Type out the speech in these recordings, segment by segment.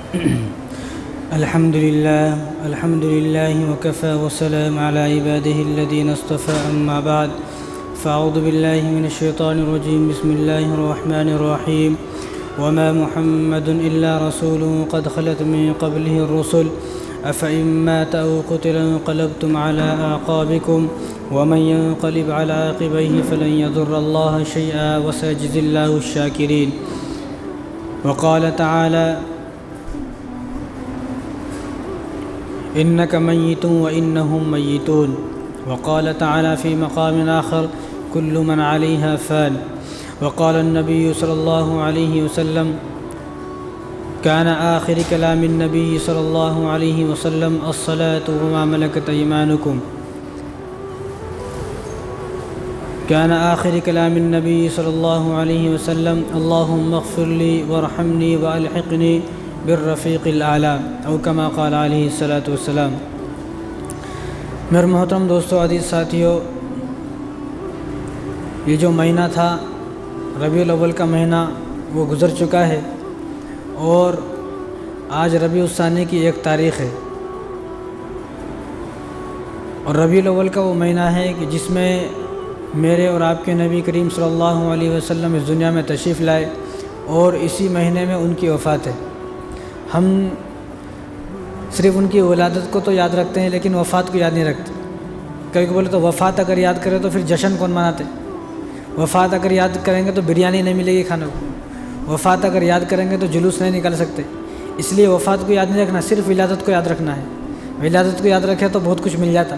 الحمد لله وكفى وسلام على عباده الذين اصطفى أما بعد فأعوذ بالله من الشيطان الرجيم بسم الله الرحمن الرحيم وما محمد إلا رسول قد خلت من قبله الرسل أفإن مات أو قتل انقلبتم على أعقابكم ومن ينقلب على عقبيه فلن يضر الله شيئا وسيجزي الله الشاكرين. وقال تعالى إنك ميت وإنهم ميتون. وقال تعالى في مقام آخر كل من عليها فان. وقال النبي صلى الله عليه وسلم كان آخر كلام النبي صلى الله عليه وسلم الصلاة وما ملكت أيمانكم. كان آخر كلام النبي صلى الله عليه وسلم اللهم اغفر لي وارحمني وألحقني بالرفیق الاعلیٰ او کما قال علیہ الصلاۃ والسلام. میرے محترم دوستو، عزیز ساتھیو، یہ جو مہینہ تھا ربیع الاول کا مہینہ وہ گزر چکا ہے اور آج ربیع الثانی کی 1 تاریخ ہے. اور ربیع الاول کا وہ مہینہ ہے کہ جس میں میرے اور آپ کے نبی کریم صلی اللہ علیہ وسلم اس دنیا میں تشریف لائے اور اسی مہینے میں ان کی وفات ہے. ہم صرف ان کی ولادت کو تو یاد رکھتے ہیں لیکن وفات کو یاد نہیں رکھتے. کبھی بولے تو وفات اگر یاد کرے تو پھر جشن کون مناتے؟ وفات اگر یاد کریں گے تو بریانی نہیں ملے گی کھانے کو. وفات اگر یاد کریں گے تو جلوس نہیں نکال سکتے. اس لیے وفات کو یاد نہیں رکھنا، صرف ولادت کو یاد رکھنا ہے. ولادت کو یاد رکھے تو بہت کچھ مل جاتا،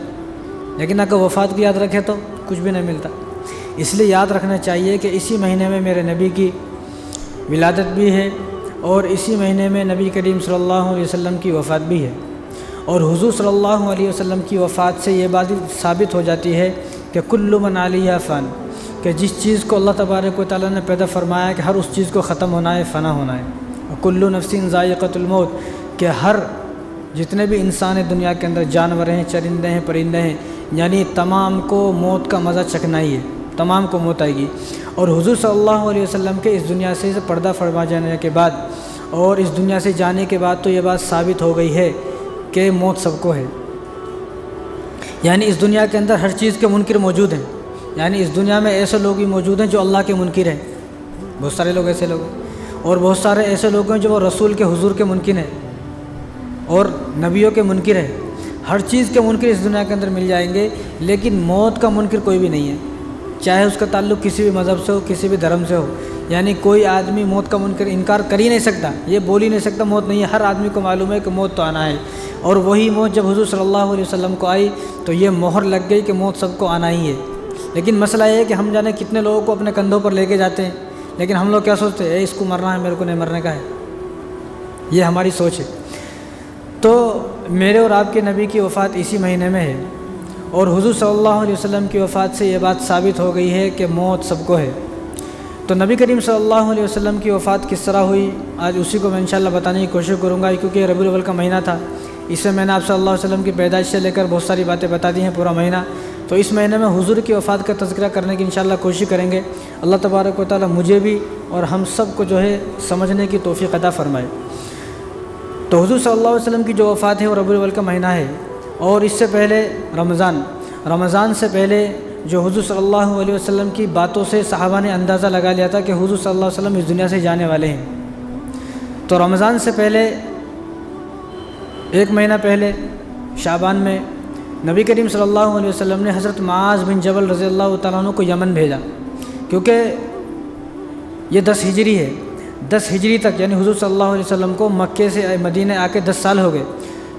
لیکن اگر وفات کو یاد رکھے تو کچھ بھی نہیں ملتا. اس لیے یاد رکھنا چاہیے کہ اسی مہینے میں میرے نبی کی ولادت بھی ہے اور اسی مہینے میں نبی کریم صلی اللہ علیہ وسلم کی وفات بھی ہے. اور حضور صلی اللہ علیہ وسلم کی وفات سے یہ بات ثابت ہو جاتی ہے کہ کل من علیہا فان، کہ جس چیز کو اللہ تبارک و تعالیٰ نے پیدا فرمایا کہ ہر اس چیز کو ختم ہونا ہے، فنا ہونا ہے. کل نفس ذائقۃ الموت، کہ ہر جتنے بھی انسان ہیں دنیا کے اندر، جانور ہیں، چرندے ہیں، پرندے ہیں، یعنی تمام کو موت کا مزہ چکھنا ہی ہے، تمام کو موت آئے گی. اور حضور صلی اللہ علیہ وسلم کے اس دنیا سے پردہ فرما جانے کے بعد اور اس دنیا سے جانے کے بعد تو یہ بات ثابت ہو گئی ہے کہ موت سب کو ہے. یعنی اس دنیا کے اندر ہر چیز کے منکر موجود ہیں. یعنی اس دنیا میں ایسے لوگ بھی موجود ہیں جو اللہ کے منکر ہیں، بہت سارے لوگ ایسے لوگ ہیں، اور بہت سارے ایسے لوگ ہیں جو وہ رسول کے حضور کے منکر ہیں اور نبیوں کے منکر ہیں. ہر چیز کے منکر اس دنیا کے اندر مل جائیں گے، لیکن موت کا منکر کوئی بھی نہیں ہے، چاہے اس کا تعلق کسی بھی مذہب سے ہو، کسی بھی دھرم سے ہو. یعنی کوئی آدمی موت کا منکر انکار کر ہی نہیں سکتا، یہ بول ہی نہیں سکتا موت نہیں ہے. ہر آدمی کو معلوم ہے کہ موت تو آنا ہے. اور وہی موت جب حضور صلی اللہ علیہ وسلم کو آئی تو یہ مہر لگ گئی کہ موت سب کو آنا ہی ہے. لیکن مسئلہ یہ ہے کہ ہم جانے کتنے لوگوں کو اپنے کندھوں پر لے کے جاتے ہیں، لیکن ہم لوگ کیا سوچتے ہیں، اس کو مرنا ہے، میرے کو نہیں مرنے کا ہے. یہ ہماری سوچ ہے. تو میرے اور آپ کے نبی کی وفات اسی مہینے میں ہے اور حضور صلی اللہ علیہ وسلم کی وفات سے یہ بات ثابت ہو گئی ہے کہ موت سب کو ہے. تو نبی کریم صلی اللہ علیہ وسلم کی وفات کس طرح ہوئی، آج اسی کو میں انشاءاللہ بتانے کی کوشش کروں گا، کیونکہ ربیع الاول کا مہینہ تھا. اس میں نے آپ صلی اللہ علیہ وسلم کی پیدائش سے لے کر بہت ساری باتیں بتا دی ہیں پورا مہینہ. تو اس مہینے میں حضور کی وفات کا تذکرہ کرنے کی انشاءاللہ کوشش کریں گے. اللہ تبارک و تعالیٰ مجھے بھی اور ہم سب کو جو ہے سمجھنے کی توفیق عطا فرمائے. تو حضور صلی اللہ علیہ وسلم کی جو وفات ہے وہ ربیع الاول کا مہینہ ہے. اور اس سے پہلے رمضان سے پہلے جو حضور صلی اللہ علیہ وسلم کی باتوں سے صحابہ نے اندازہ لگا لیا تھا کہ حضور صلی اللہ علیہ وسلم اس دنیا سے جانے والے ہیں. تو رمضان سے پہلے 1 مہینہ پہلے شعبان میں نبی کریم صلی اللہ علیہ وسلم نے حضرت معاذ بن جبل رضی اللہ تعالیٰ عنہ کو یمن بھیجا، کیونکہ یہ 10 ہجری ہے. 10 ہجری تک یعنی حضور صلی اللہ علیہ وسلم کو مکے سے مدینہ آ کے 10 سال ہو گئے.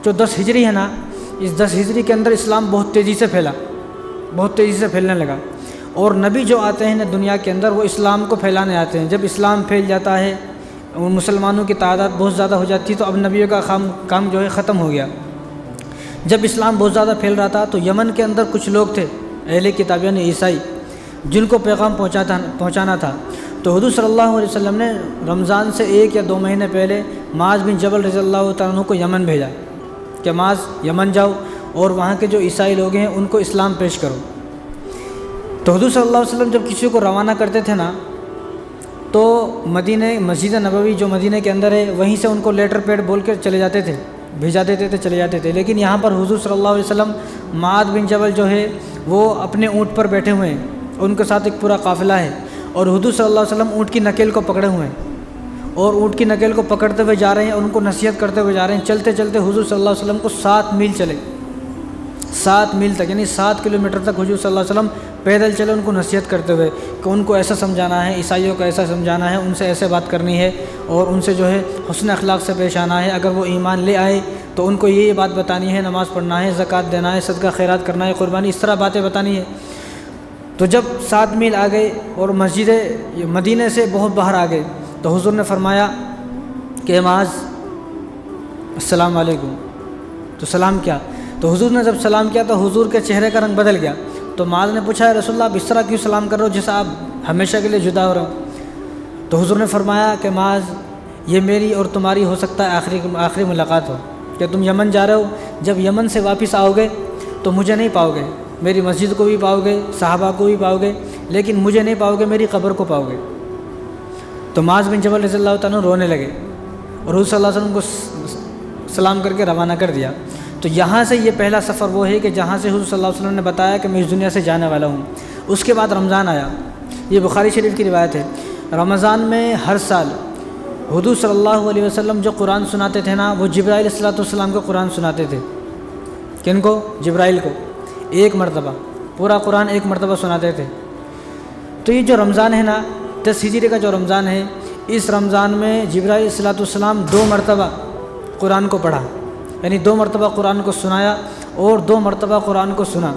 جو 10 ہجری ہے نا، اس 10 ہجری کے اندر اسلام بہت تیزی سے پھیلنے لگا. اور نبی جو آتے ہیں نا دنیا کے اندر، وہ اسلام کو پھیلانے آتے ہیں. جب اسلام پھیل جاتا ہے، مسلمانوں کی تعداد بہت زیادہ ہو جاتی ہے، تو اب نبیوں کا کام جو ہے ختم ہو گیا. جب اسلام بہت زیادہ پھیل رہا تھا تو یمن کے اندر کچھ لوگ تھے اہل کتاب یعنی عیسائی، جن کو پیغام پہنچانا تھا. تو حضور صلی اللہ علیہ وسلم نے رمضان سے 1 یا 2 مہینے پہلے معاذ بن جبل رضی اللہ تعالیٰ عنہ کو یمن بھیجا کہ معاذ یمن جاؤ اور وہاں کے جو عیسائی لوگ ہیں ان کو اسلام پیش کرو. تو حضور صلی اللہ علیہ وسلم جب کسی کو روانہ کرتے تھے نا تو مدینہ مسجد نبوی جو مدینہ کے اندر ہے وہیں سے ان کو لیٹر پیڈ بول کر چلے جاتے تھے، بھیجا دیتے تھے، چلے جاتے تھے۔ لیکن یہاں پر حضور صلی اللہ علیہ وسلم معاذ بن جبل جو ہے وہ اپنے اونٹ پر بیٹھے ہوئے ہیں، ان کے ساتھ ایک پورا قافلہ ہے، اور حضور صلی اللہ علیہ وسلم اونٹ کی نکیل کو پکڑے ہوئے ہیں، اور اونٹ کی نکیل کو پکڑتے ہوئے جا رہے ہیں اور ان کو نصیحت کرتے ہوئے جا رہے ہیں۔ چلتے چلتے حضور صلی اللہ علیہ وسلم کو 7 میل چلے، 7 میل تک، یعنی 7 کلومیٹر تک حضور صلی اللہ علیہ وسلم پیدل چلے، ان کو نصیحت کرتے ہوئے کہ ان کو ایسا سمجھانا ہے، عیسائیوں کو ایسا سمجھانا ہے، ان سے ایسے بات کرنی ہے، اور ان سے جو ہے حسن اخلاق سے پیش آنا ہے۔ اگر وہ ایمان لے آئے تو ان کو یہ بات بتانی ہے، نماز پڑھنا ہے، زکوٰۃ دینا ہے، صدقہ خیرات کرنا ہے، قربانی، اس طرح باتیں بتانی ہے۔ تو جب 7 میل آ گئے اور مسجد مدینہ سے بہت باہر آ گئے تو حضور نے فرمایا کہ معاذ السلام علیکم، تو سلام کیا، تو حضور نے جب سلام کیا تو حضور کے چہرے کا رنگ بدل گیا۔ تو معاذ نے پوچھا ہے رسول اللہ آپ اس طرح کیوں سلام کر رہے ہو جیسا آپ ہمیشہ کے لیے جدا ہو رہے ہو؟ تو حضور نے فرمایا کہ معاذ یہ میری اور تمہاری ہو سکتا ہے آخری ملاقات ہو، کہ تم یمن جا رہے ہو، جب یمن سے واپس آؤ گے تو مجھے نہیں پاؤ گے، میری مسجد کو بھی پاؤ گے، صحابہ کو بھی پاؤ گے، لیکن مجھے نہیں پاؤ گے، میری قبر کو پاؤ گے۔ تو معاذ بن جبل رضی اللہ تعالیٰ رونے لگے اور حضور صلی اللہ علیہ وسلم کو سلام کر کے روانہ کر دیا۔ تو یہاں سے یہ پہلا سفر وہ ہے کہ جہاں سے حضور صلی اللہ علیہ وسلم نے بتایا کہ میں اس دنیا سے جانے والا ہوں۔ اس کے بعد رمضان آیا، یہ بخاری شریف کی روایت ہے۔ رمضان میں ہر سال حضور صلی اللہ علیہ وسلم جو قرآن سناتے تھے نا، وہ جبرائیل علیہ السلام کو قرآن سناتے تھے۔ کن کو؟ جبرائیل کو، ایک مرتبہ پورا قرآن ایک مرتبہ سناتے تھے۔ تو یہ جو رمضان ہے نا، 10 ہجری کا جو رمضان ہے، اس رمضان میں جبرائیل علیہ السلام 2 مرتبہ قرآن کو پڑھا، یعنی 2 مرتبہ قرآن کو سنایا اور 2 مرتبہ قرآن کو سنا۔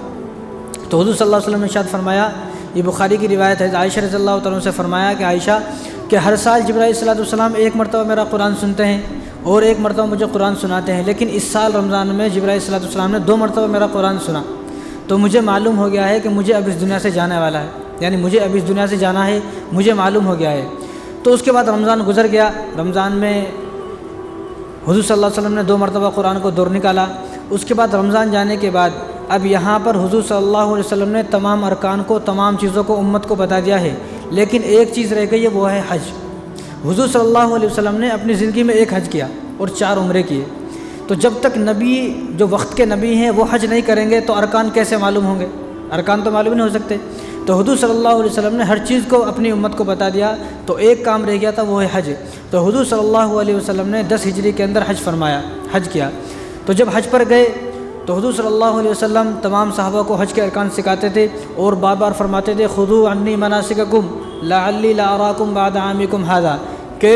تو حضور صلی اللہ علیہ وسلم نے ارشاد فرمایا، یہ بخاری کی روایت ہے، عائشہ رضی اللہ تعالیٰ عنہ سے فرمایا کہ عائشہ کہ ہر سال جبرائیل علیہ السلام 1 مرتبہ میرا قرآن سنتے ہیں اور 1 مرتبہ مجھے قرآن سناتے ہیں، لیکن اس سال رمضان میں جبرائیل علیہ السلام نے 2 مرتبہ میرا قرآن سنا۔ تو مجھے معلوم ہو گیا ہے کہ مجھے اب اس دنیا سے جانے والا ہے، یعنی مجھے اب اس دنیا سے جانا ہے، مجھے معلوم ہو گیا ہے۔ تو اس کے بعد رمضان گزر گیا۔ رمضان میں حضور صلی اللہ علیہ وسلم نے 2 مرتبہ قرآن کو دور نکالا۔ اس کے بعد رمضان جانے کے بعد اب یہاں پر حضور صلی اللہ علیہ وسلم نے تمام ارکان کو، تمام چیزوں کو امت کو بتا دیا ہے، لیکن ایک چیز رہ گئی ہے، وہ ہے حج۔ حضور صلی اللہ علیہ وسلم نے اپنی زندگی میں 1 حج کیا اور 4 عمرے کیے۔ تو جب تک نبی جو وقت کے نبی ہیں وہ حج نہیں کریں گے تو ارکان کیسے معلوم ہوں گے؟ ارکان تو معلوم نہیں ہو سکتے۔ تو حضور صلی اللہ علیہ وسلم نے ہر چیز کو اپنی امت کو بتا دیا، تو ایک کام رہ گیا تھا، وہ ہے حج۔ تو حضور صلی اللہ علیہ وسلم نے 10 ہجری کے اندر حج فرمایا، حج کیا۔ تو جب حج پر گئے تو حضور صلی اللہ علیہ وسلم تمام صحابہ کو حج کے ارکان سکھاتے تھے اور بار بار فرماتے تھے خذوا عنی مناسککم لعلی لا اراکم بعد عامکم ھذا، کہ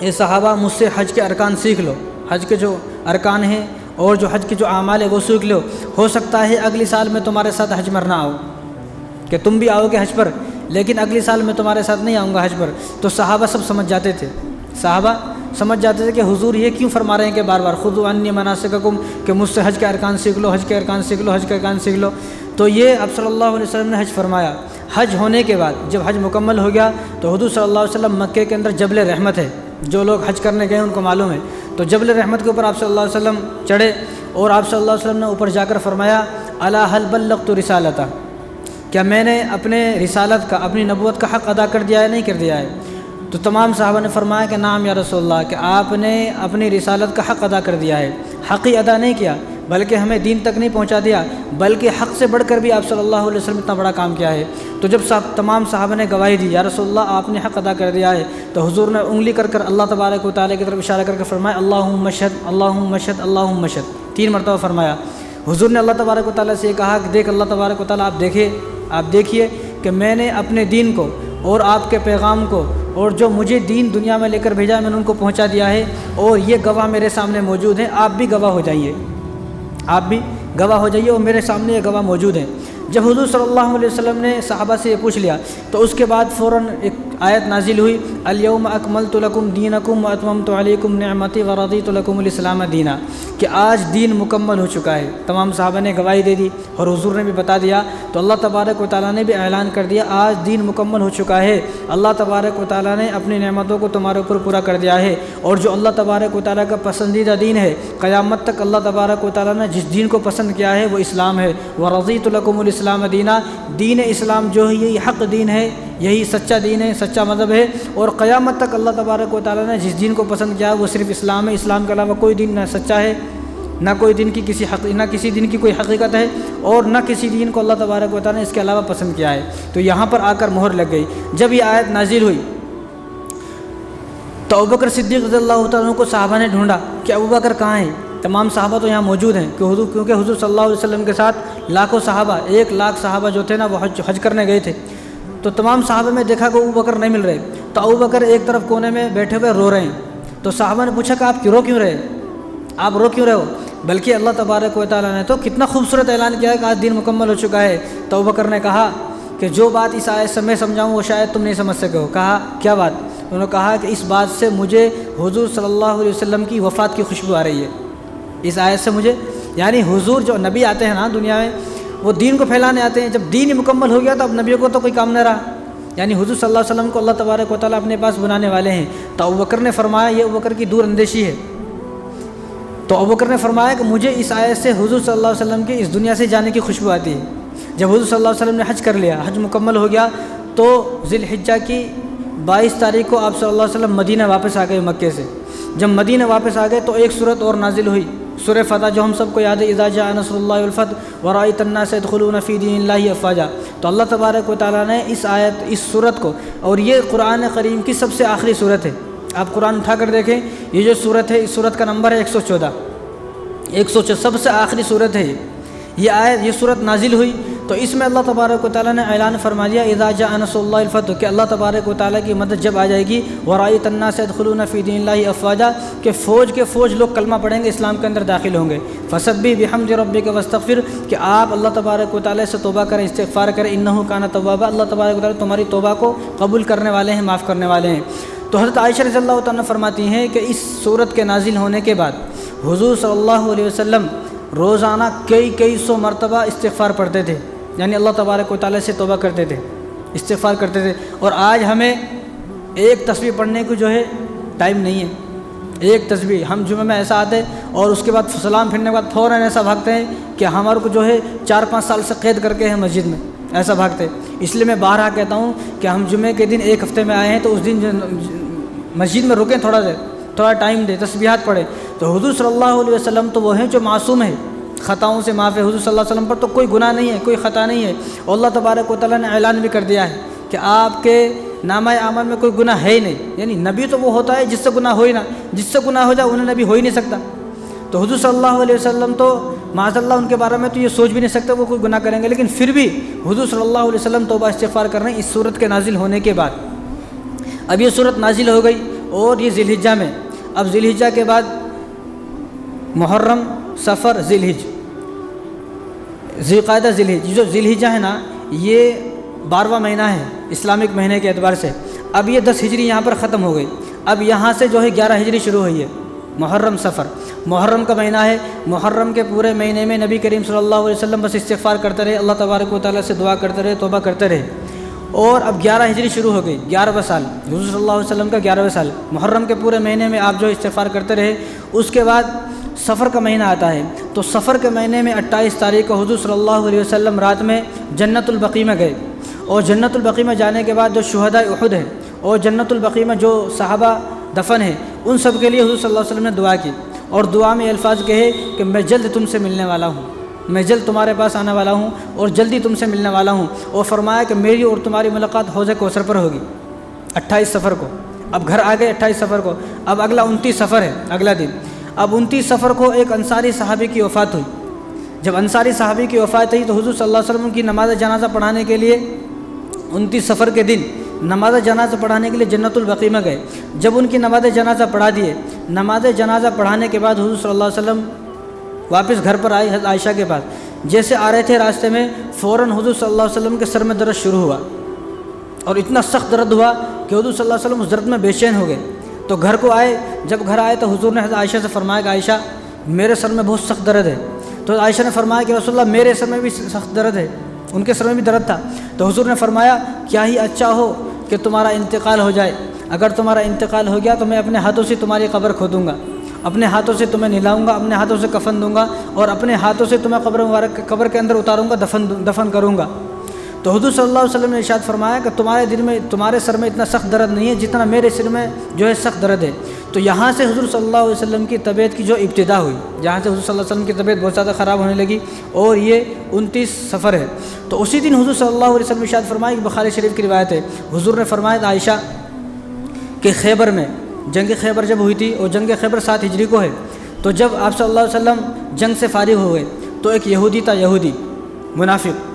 اے صحابہ مجھ سے حج کے ارکان سیکھ لو، حج کے جو ارکان ہیں اور جو حج کے جو اعمال ہیں وہ سیکھ لو، ہو سکتا ہے اگلی سال میں تمہارے ساتھ حج پر نہ آؤ، کہ تم بھی آؤ گے حج پر لیکن اگلی سال میں تمہارے ساتھ نہیں آؤں گا حج پر۔ تو صحابہ سب سمجھ جاتے تھے، صحابہ سمجھ جاتے تھے کہ حضور یہ کیوں فرما رہے ہیں کہ بار بار خذوا عنی مناسککم، کہ مجھ سے حج کے ارکان سیکھ لو، حج کے ارکان سیکھ لو، حج کے ارکان سیکھ لو۔ تو یہ اب صلی اللہ علیہ وسلم نے حج فرمایا۔ حج ہونے کے بعد جب حج مکمل ہو گیا تو حضور صلی اللہ علیہ وسلم مکے کے اندر جبل رحمت ہے، جو لوگ حج کرنے گئے ان کو معلوم ہے، تو جبل رحمت کے اوپر آپ صلی اللہ علیہ وسلم چڑھے اور آپ صلی اللہ علیہ وسلم نے اوپر جا کر فرمایا الا هل بلغت رسالتہ، کیا میں نے اپنے رسالت کا، اپنی نبوت کا حق ادا کر دیا ہے، نہیں کر دیا ہے؟ تو تمام صحابہ نے فرمایا کہ نعم یا رسول اللہ، کہ آپ نے اپنی رسالت کا حق ادا کر دیا ہے، حق ہی ادا نہیں کیا بلکہ ہمیں دین تک نہیں پہنچا دیا، بلکہ حق سے بڑھ کر بھی آپ صلی اللہ علیہ وسلم اتنا بڑا کام کیا ہے۔ تو جب تمام صحابہ نے گواہی دی یا رسول اللہ آپ نے حق ادا کر دیا ہے، تو حضور نے انگلی کر کر اللہ تبارک و تعالیٰ کی طرف اشارہ کر کے فرمایا اللہم اشہد اللہم اشہد اللہم اشہد، 3 مرتبہ فرمایا۔ حضور نے اللہ تبارک و تعالیٰ سے یہ کہا کہ دیکھ اللہ تبارک و تعالیٰ آپ دیکھیے کہ میں نے اپنے دین کو اور آپ کے پیغام کو اور جو مجھے دین دنیا میں لے کر بھیجا ہے میں نے ان کو پہنچا دیا ہے، اور یہ گواہ میرے سامنے موجود ہیں، آپ بھی گواہ ہو جائیے، آپ بھی گواہ ہو جائیے، اور میرے سامنے یہ گواہ موجود ہیں۔ جب حضور صلی اللہ علیہ وسلم نے صحابہ سے یہ پوچھ لیا تو اس کے بعد فوراً ایک آیت نازل ہوئی الیوم اکملت لکم دینکم واتممت علیکم نعمتی ورضیت لکم الاسلام دینا، کہ آج دین مکمل ہو چکا ہے۔ تمام صحابہ نے گواہی دے دی اور حضور نے بھی بتا دیا، تو اللہ تبارک و تعالیٰ نے بھی اعلان کر دیا آج دین مکمل ہو چکا ہے، اللہ تبارک و تعالیٰ نے اپنی نعمتوں کو تمہارے اوپر پورا کر دیا ہے، اور جو اللہ تبارک و تعالیٰ کا پسندیدہ دین ہے، قیامت تک اللہ تبارک و تعالیٰ نے جس دین کو پسند کیا ہے وہ اسلام ہے۔ ورضیت لکم الاسلام دینا، دین اسلام جو ہے یہ حق دین ہے، یہی سچا دین ہے، سچا مذہب ہے، اور قیامت تک اللہ تبارک و تعالیٰ نے جس دین کو پسند کیا وہ صرف اسلام ہے۔ اسلام کے علاوہ کوئی دین نہ سچا ہے، نہ کوئی دین کی کسی دین کی کوئی حقیقت ہے، اور نہ کسی دین کو اللہ تبارک و تعالیٰ نے اس کے علاوہ پسند کیا ہے۔ تو یہاں پر آ کر مہر لگ گئی۔ جب یہ آیت نازل ہوئی تو ابوبکر صدیق رضی اللہ تعالیٰ عنہ کو صحابہ نے ڈھونڈا کہ ابوبکر کہاں ہیں؟ تمام صحابہ تو یہاں موجود ہیں کیونکہ حضور صلی اللہ علیہ وسلم کے ساتھ لاکھوں صحابہ، 1,00,000 صحابہ جو تھے نا وہ حج کرنے گئے تھے۔ تو تمام صحابہ میں دیکھا کہ ابوبکر نہیں مل رہے، تو ابوبکر ایک طرف کونے میں بیٹھے ہوئے رو رہے ہیں۔ تو صحابہ نے پوچھا کہ آپ رو کیوں رہے؟ آپ رو کیوں رہے ہو؟ بلکہ اللہ تبارک و تعالیٰ نے تو کتنا خوبصورت اعلان کیا ہے کہ آج دین مکمل ہو چکا ہے۔ تو ابوبکر نے کہا کہ جو بات اس آیت سے میں سمجھاؤں وہ شاید تم نہیں سمجھ سکے ہو۔ کہا کیا بات؟ انہوں نے کہا کہ اس بات سے مجھے حضور صلی اللہ علیہ وسلم کی وفات کی خوشبو آ رہی ہے۔ اس آیت سے مجھے، یعنی حضور جو نبی آتے ہیں نا دنیا میں، وہ دین کو پھیلانے آتے ہیں۔ جب دین ہی مکمل ہو گیا تو اب نبیوں کو تو کوئی کام نہ رہا، یعنی حضور صلی اللہ علیہ وسلم کو اللہ تبارک و تعالیٰ اپنے پاس بنانے والے ہیں۔ تو ابوبکر نے فرمایا، یہ ابوبکر کی دور اندیشی ہے، تو ابوبکر نے فرمایا کہ مجھے اس آیت سے حضور صلی اللہ علیہ وسلم کی اس دنیا سے جانے کی خوشبو آتی ہے۔ جب حضور صلی اللہ علیہ وسلم نے حج کر لیا، حج مکمل ہو گیا، تو ذی الحجہ کی 22 تاریخ کو آپ صلی اللہ علیہ وسلم مدینہ واپس آ گئے مکے سے۔ جب مدینہ واپس آ گئے تو ایک صورت اور نازل ہوئی، سورہ فتح، جو ہم سب کو یاد ہے، اذا جاء نصر اللہ والفتح ورأیت الناس يدخلون فی دین اللہ افواجا۔ تو اللہ تبارک و تعالیٰ نے اس آیت، اس صورت کو، اور یہ قرآن کریم کی سب سے آخری صورت ہے۔ آپ قرآن اٹھا کر دیکھیں، یہ جو صورت ہے، اس صورت کا نمبر ہے 114، 114 سب سے آخری صورت ہے یہ آیت، یہ صورت نازل ہوئی۔ تو اس میں اللہ تبارک و تعالیٰ نے اعلان فرما دیا، اذا جاء نصر اللہ والفتح، کہ اللہ تبارک و تعالیٰ کی مدد جب آ جائے گی، ورأیت الناس يدخلون فی دین اللہ افواجا، کہ فوج کے فوج لوگ کلمہ پڑھیں گے، اسلام کے اندر داخل ہوں گے۔ فسبح بحمد ربک واستغفر، کہ آپ اللہ تبارک و تعالیٰ سے توبہ کریں، استغفار کریں، انہ کان توابا، اللہ تبارک و تعالیٰ تمہاری توبہ کو قبول کرنے والے ہیں، معاف کرنے والے ہیں۔ تو حضرت عائشہ رضی اللہ تعالیٰ فرماتی ہیں کہ اس صورت کے نازل ہونے کے بعد حضور صلی اللہ علیہ وسلم روزانہ کئی سو مرتبہ استغفار پڑھتے تھے، یعنی اللہ تبارک و تعالیٰ سے توبہ کرتے تھے، استغفار کرتے تھے۔ اور آج ہمیں ایک تسبیح پڑھنے کو جو ہے ٹائم نہیں ہے، ایک تسبیح ہم جمعہ میں ایسا آتے اور اس کے بعد سلام پھرنے کے بعد فوراً ایسا بھاگتے ہیں کہ ہمارے کو جو ہے 4-5 سال سے قید کر کے ہیں مسجد میں، ایسا بھاگتے۔ اس لیے میں بارہا کہتا ہوں کہ ہم جمعے کے دن ایک ہفتے میں آئے ہیں تو اس دن مسجد میں رکیں، تھوڑا ٹائم دے، تسبیحات پڑھے۔ تو حضور صلی اللہ علیہ وسلم تو وہ ہیں جو معصوم ہیں، خطاؤں سے معاف ہے، حضور صلی اللہ علیہ وسلم پر تو کوئی گناہ نہیں ہے، کوئی خطا نہیں ہے، اور اللہ تبارک و تعالیٰ نے اعلان بھی کر دیا ہے کہ آپ کے نامہ اعمال میں کوئی گناہ ہے ہی نہیں۔ یعنی نبی تو وہ ہوتا ہے جس سے گناہ ہو ہی نہ، جس سے گناہ ہو جائے انہیں نبی ہو ہی نہیں سکتا۔ تو حضور صلی اللہ علیہ وسلم تو معاذ اللہ ان کے بارے میں تو یہ سوچ بھی نہیں سکتے وہ کوئی گناہ کریں گے، لیکن پھر بھی حضور صلی اللہ علیہ وسلم توبہ استغفار کر رہے ہیں اس صورت کے نازل ہونے کے بعد۔ اب یہ صورت نازل ہو گئی اور یہ ذی الحجہ میں، اب ذی الحجہ کے بعد محرم، صفر، ذی الحجہ، ذی القعدہ، ذی الحجہ۔ جو ذی الحجہ ہے نا، یہ 12واں مہینہ ہے اسلامک مہینے کے اعتبار سے۔ اب یہ 10 ہجری یہاں پر ختم ہو گئی، اب یہاں سے جو ہے 11 ہجری شروع ہوئی ہے، محرم، صفر۔ محرم کا مہینہ ہے، محرم کے پورے مہینے میں نبی کریم صلی اللہ علیہ وسلم بس استغفار کرتے رہے، اللہ تبارک و تعالیٰ سے دعا کرتے رہے، توبہ کرتے رہے۔ اور اب 11 ہجری شروع ہو گئی، 11واں سال، حضور صلی اللہ علیہ وسلم کا 11واں سال۔ محرم کے پورے مہینے میں آپ جو استغفار کرتے رہے۔ اس کے بعد صفر کا مہینہ آتا ہے، تو صفر کے مہینے میں 28 تاریخ کو حضور صلی اللہ علیہ وسلم رات میں جنت البقیع میں گئے، اور جنت البقیع میں جانے کے بعد جو شہداء احد ہے اور جنت البقیع میں جو صحابہ دفن ہیں ان سب کے لیے حضور صلی اللہ علیہ وسلم نے دعا کی، اور دعا میں الفاظ کہے کہ میں جلد تم سے ملنے والا ہوں، میں جلد تمہارے پاس آنے والا ہوں اور جلدی تم سے ملنے والا ہوں۔ اور فرمایا کہ میری اور تمہاری ملاقات حوض کوثر پر ہوگی 28 صفر کو۔ اب گھر آ گئے 28 صفر کو، اب اگلا 29 صفر ہے، اگلا دن۔ اب 29 صفر کو ایک انصاری صحابی کی وفات ہوئی۔ جب انصاری صحابی کی وفات ہوئی تو حضور صلی اللہ علیہ وسلم کی نماز جنازہ پڑھانے کے لیے 29 صفر کے دن نماز جنازہ پڑھانے کے لیے جنت البقیع میں گئے۔ جب ان کی نماز جنازہ پڑھا دیے، نماز جنازہ پڑھانے کے بعد حضور صلی اللہ علیہ وسلم واپس گھر پر آئے حضرت عائشہ کے پاس۔ جیسے آ رہے تھے راستے میں فوراً حضور صلی اللہ علیہ وسلم کے سر میں درد شروع ہوا، اور اتنا سخت درد ہوا کہ حضور صلی اللہ علیہ وسلم اس درد میں بے چین ہو گئے۔ تو گھر کو آئے، جب گھر آئے تو حضور نے حضرت عائشہ سے فرمایا کہ عائشہ میرے سر میں بہت سخت درد ہے۔ تو عائشہ نے فرمایا کہ رسول اللہ میرے سر میں بھی سخت درد ہے، ان کے سر میں بھی درد تھا۔ تو حضور نے فرمایا کیا ہی اچھا ہو کہ تمہارا انتقال ہو جائے، اگر تمہارا انتقال ہو گیا تو میں اپنے ہاتھوں سے تمہاری قبر کھودوں گا، اپنے ہاتھوں سے تمہیں نہلاؤں گا، اپنے ہاتھوں سے کفن دوں گا، اور اپنے ہاتھوں سے تمہیں قبر کے اندر اتاروں گا، دفن کروں گا۔ تو تو حضور صلی اللہ علیہ وسلم نے ارشاد فرمایا کہ تمہارے سر میں اتنا سخت درد نہیں ہے جتنا میرے سر میں جو ہے سخت درد ہے۔ تو یہاں سے حضور صلی اللہ علیہ وسلم کی طبیعت کی جو ابتدا ہوئی، جہاں سے حضور صلی اللہ علیہ وسلم کی طبیعت بہت زیادہ خراب ہونے لگی، اور یہ 29 صفر ہے۔ تو اسی دن حضور صلی اللہ علیہ وسلم ارشاد فرمایا کہ بخاری شریف کی روایت ہے، حضور نے فرمایا عائشہ کہ خیبر میں جنگ خیبر جب ہوئی تھی، اور جنگ خیبر 7 ہجری کو ہے، تو جب آپ صلی اللہ علیہ وسلم جنگ سے فارغ ہوئے تو ایک یہودی تھا، یہودی منافق،